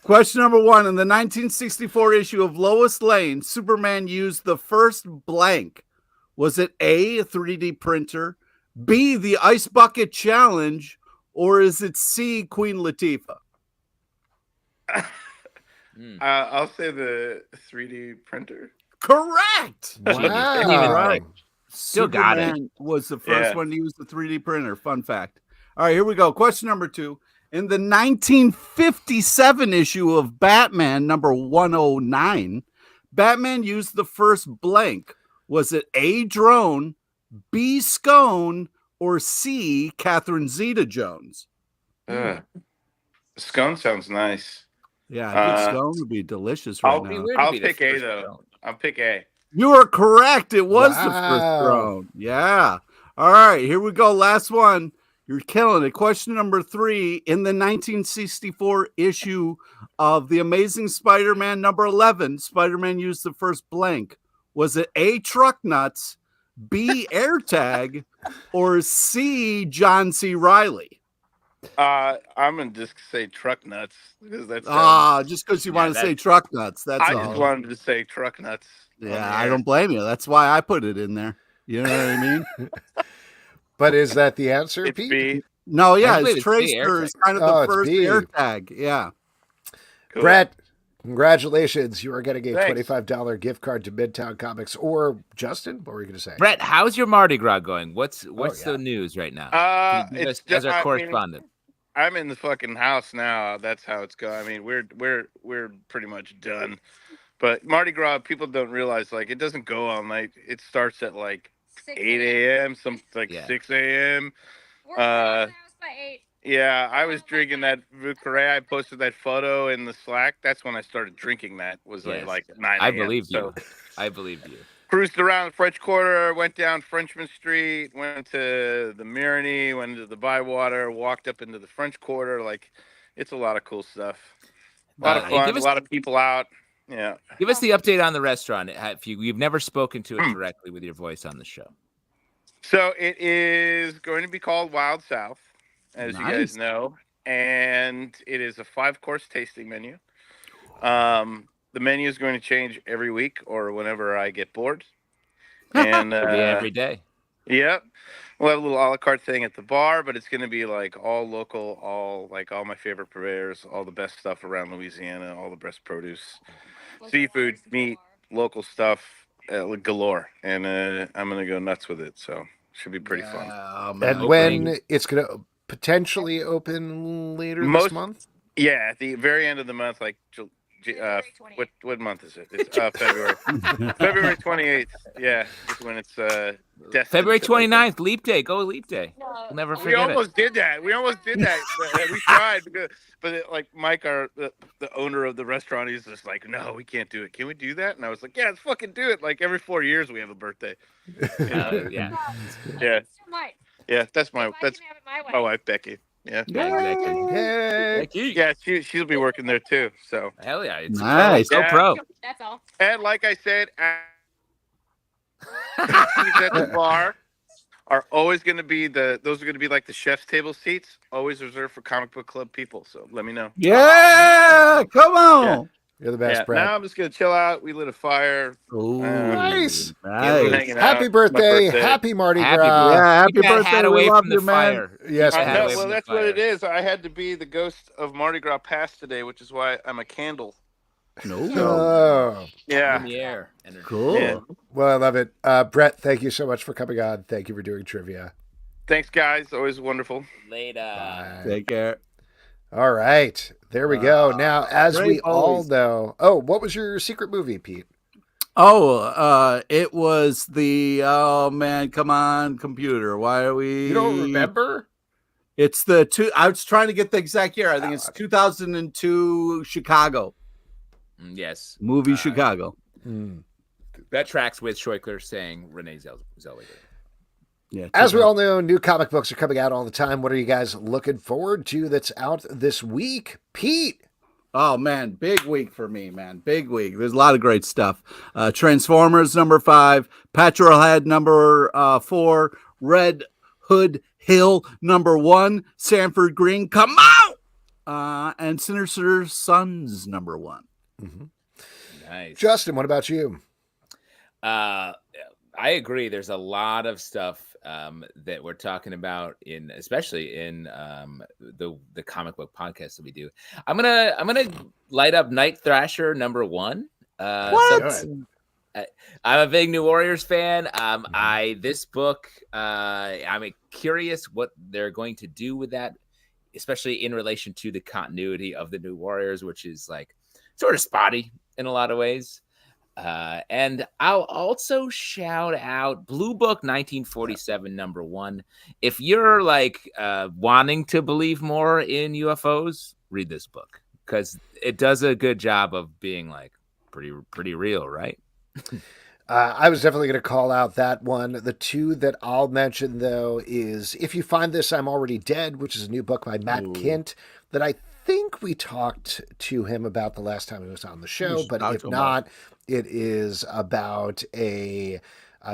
Question number 1. In the 1964 issue of Lois Lane, Superman used the first blank. Was it A, a 3D printer, B, the Ice Bucket Challenge, or is it C, Queen Latifah? I'll say the 3D printer. Correct. Wow. Right. Still got it. Superman was the first one to use the 3D printer. Fun fact. All right, here we go. Question number 2. In the 1957 issue of Batman, number 109, Batman used the first blank. Was it A, drone, B, scone, or C, Catherine Zeta-Jones? Scone sounds nice. Yeah, a good scone would be delicious right now. I'll pick A, though. I'll pick A. You are correct. It was the first drone. Yeah. All right, here we go. Last one. You're killing it. Question number 3. In the 1964 issue of The Amazing Spider-Man number 11, Spider-Man used the first blank. Was it A, truck nuts, B, AirTag, or C, John C. Reilly? I'm going to just say truck nuts. Because that's just because you want to say truck nuts. That's all. I just wanted to say truck nuts. Yeah, I don't blame you. That's why I put it in there. You know what I mean? But is that the answer, It's Pete? B. No, yeah, it's Tracer is kind of the first AirTag. Yeah. Cool. Brett, congratulations. You are getting a Thanks. $25 gift card to Midtown Comics. Or Justin, what were you going to say? Brett, how's your Mardi Gras going? What's the news right now? It's as our correspondent. I'm in the fucking house now. That's how it's going. I mean, we're pretty much done. But Mardi Gras, people don't realize, like, it doesn't go all night. It starts at like 8 a.m., some like 6 a.m. We're by 8. Yeah, I was drinking that Vucare. I posted that photo in the Slack. That's when I started drinking that. Was like 9 a.m. I believe you. I believe you. Cruised around the French Quarter, went down Frenchman Street, went to the Mirny, went into the Bywater, walked up into the French Quarter. Like, it's a lot of cool stuff. A lot of fun, a lot of people out. Yeah. Give us the update on the restaurant. You've never spoken to it directly with your voice on the show. So it is going to be called Wild South, as you guys know, and it is a 5-course tasting menu. The menu is going to change every week or whenever I get bored. And every day. Yep. We'll have a little a la carte thing at the bar, but it's going to be like all local, all my favorite purveyors, all the best stuff around Louisiana, all the best produce, seafood, meat, local stuff, galore. And I'm going to go nuts with it. So should be pretty fun. And when it's going to potentially open later this month? Yeah, at the very end of the month, like what month is it? It's February. February 28th. Yeah, is when it's destined February to open. 29th, Leap Day. Go Leap Day. We'll never We forget almost did that. We tried, but Mike, the owner of the restaurant, he's just like, no, we can't do it. Can we do that? And I was like, yeah, let's fucking do it. Like every 4 years we have a birthday. Yeah. Yeah, that's my If I can have it my wife Becky. Yeah. Exactly. Yeah, she'll be working there too. So Hell yeah. It's Nice. So pro. That's all. and like I said, seats at the bar are always going to be those are going to be like the chef's table seats, always reserved for comic book club people. So let me know. Yeah, come on. Yeah. You're the best, Yeah, Brett. now I'm just going to chill out. We lit a fire. Ooh, Nice. nice. Happy birthday. Happy Mardi Happy Gras. Yeah, happy Keep that birthday. hat We away love from the you, man. fire. Yes, I Hat know, away from well, the that's what it fire. is. I had to be the ghost of Mardi Gras past today, which is why I'm a candle. No. Oh, Yeah. In the air. Energy. Cool. Yeah. well, I love it. Brett, thank you so much for coming on. Thank you for doing trivia. Thanks, guys. Always wonderful. Later. Bye. Take care. All right. There we go. Now, as great we all boys. know. Oh, what was your secret movie, Pete? Oh, it was the man, come on, computer. Why are we? You don't remember? It's the two. I was trying to get the exact year. I think it's 2002 Chicago Yes. movie. Chicago. That tracks with Schweikler saying Renee Zellweger. Yeah. As we all know, new comic books are coming out all the time. What are you guys looking forward to that's out this week? Pete. Oh man, big week for me, man. Big week. There's a lot of great stuff. Transformers #5, Petrolhead #4, Red Hood Hill #1, Sanford Green, come out, and Sinister Sons #1. Mm-hmm. Nice. Justin, what about you? I agree. There's a lot of stuff that we're talking about especially in the comic book podcast that we do. I'm gonna light up Night Thrasher #1. What? I'm a big New Warriors fan. This book, I'm curious what they're going to do with that, especially in relation to the continuity of the New Warriors, which is like sort of spotty in a lot of ways. And I'll also shout out Blue Book 1947 #1. If you're like wanting to believe more in UFOs, read this book because it does a good job of being like pretty real, right? I was definitely going to call out that one. The two that I'll mention, though, is If You Find This, I'm Already Dead, which is a new book by Matt Kint that I think we talked to him about the last time he was on the show. But if not, it is about a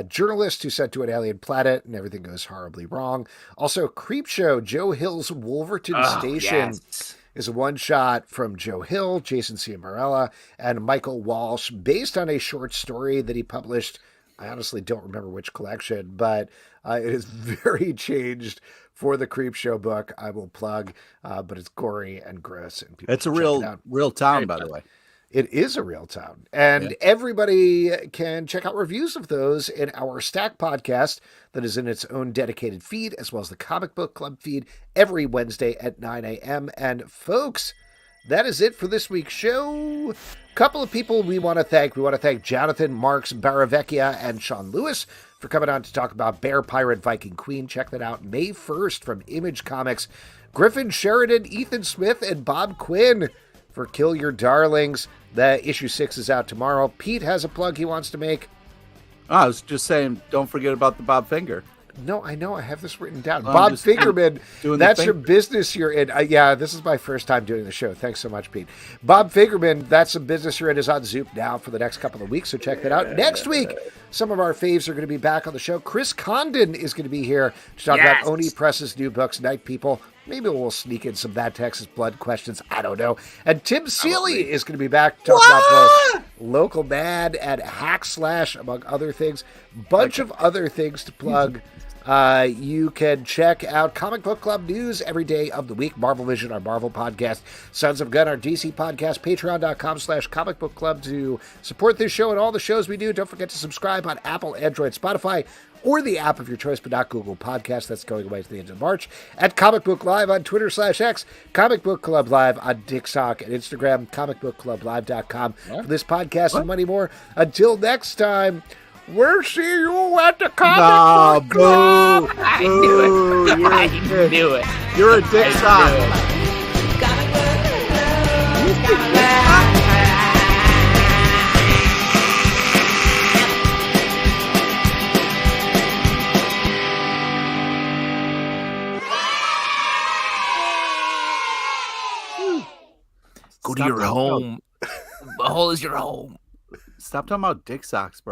journalist who's sent to an alien planet and everything goes horribly wrong. Also, Creepshow, Joe Hill's Wolverton Station. Yes. Is a one-shot from Joe Hill, Jason Ciamarella, and Michael Walsh, based on a short story that he published. I honestly don't remember which collection, but it is very changed for the Creepshow book. I will plug, but it's gory and gross. And people It's a should check it out. real town, by the way. It is a real town. And everybody can check out reviews of those in our Stack podcast that is in its own dedicated feed, as well as the Comic Book Club feed every Wednesday at 9 a.m. And folks, that is it for this week's show. Couple of people we want to thank. We want to thank Jonathan, Marks, Barravecchia, and Sean Lewis for coming on to talk about Bear Pirate Viking Queen. Check that out May 1st from Image Comics. Griffin Sheridan, Ethan Smith, and Bob Quinn for Kill Your Darlings. The issue 6 is out tomorrow. Pete has a plug he wants to make. I was just saying, don't forget about the Bob Finger. No, I know. I have this written down. I'm Bob just Fingerman, doing the that's your finger. business you're in. Yeah, this is my first time doing the show. Thanks so much, Pete. Bob Fingerman, that's some business you're in, is on Zoop now for the next couple of weeks, so check that out. Next week, some of our faves are going to be back on the show. Chris Condon is going to be here to talk about Oni Press's new books, Night People. Maybe we'll sneak in some Bad Texas Blood questions. I don't know. And Tim Seeley is going to be back to talk about the local mad at Hackslash, among other things. Bunch of other things to plug. You can check out Comic Book Club news every day of the week. Marvel Vision, our Marvel podcast. Sons of Gun, our DC podcast. Patreon.com/Comic Book Club to support this show and all the shows we do. Don't forget to subscribe on Apple, Android, Spotify, or the app of your choice, but not Google Podcasts. That's going away to the end of March. At Comic Book Live on Twitter/X, Comic Book Club Live on TikTok and Instagram, comicbookclublive.com for this podcast and many more. Until next time, we'll see you at the Comic Book Club. I knew it. I knew it. You're a dick sock. Go to your home. The hole is your home. Stop talking about dick socks, bro.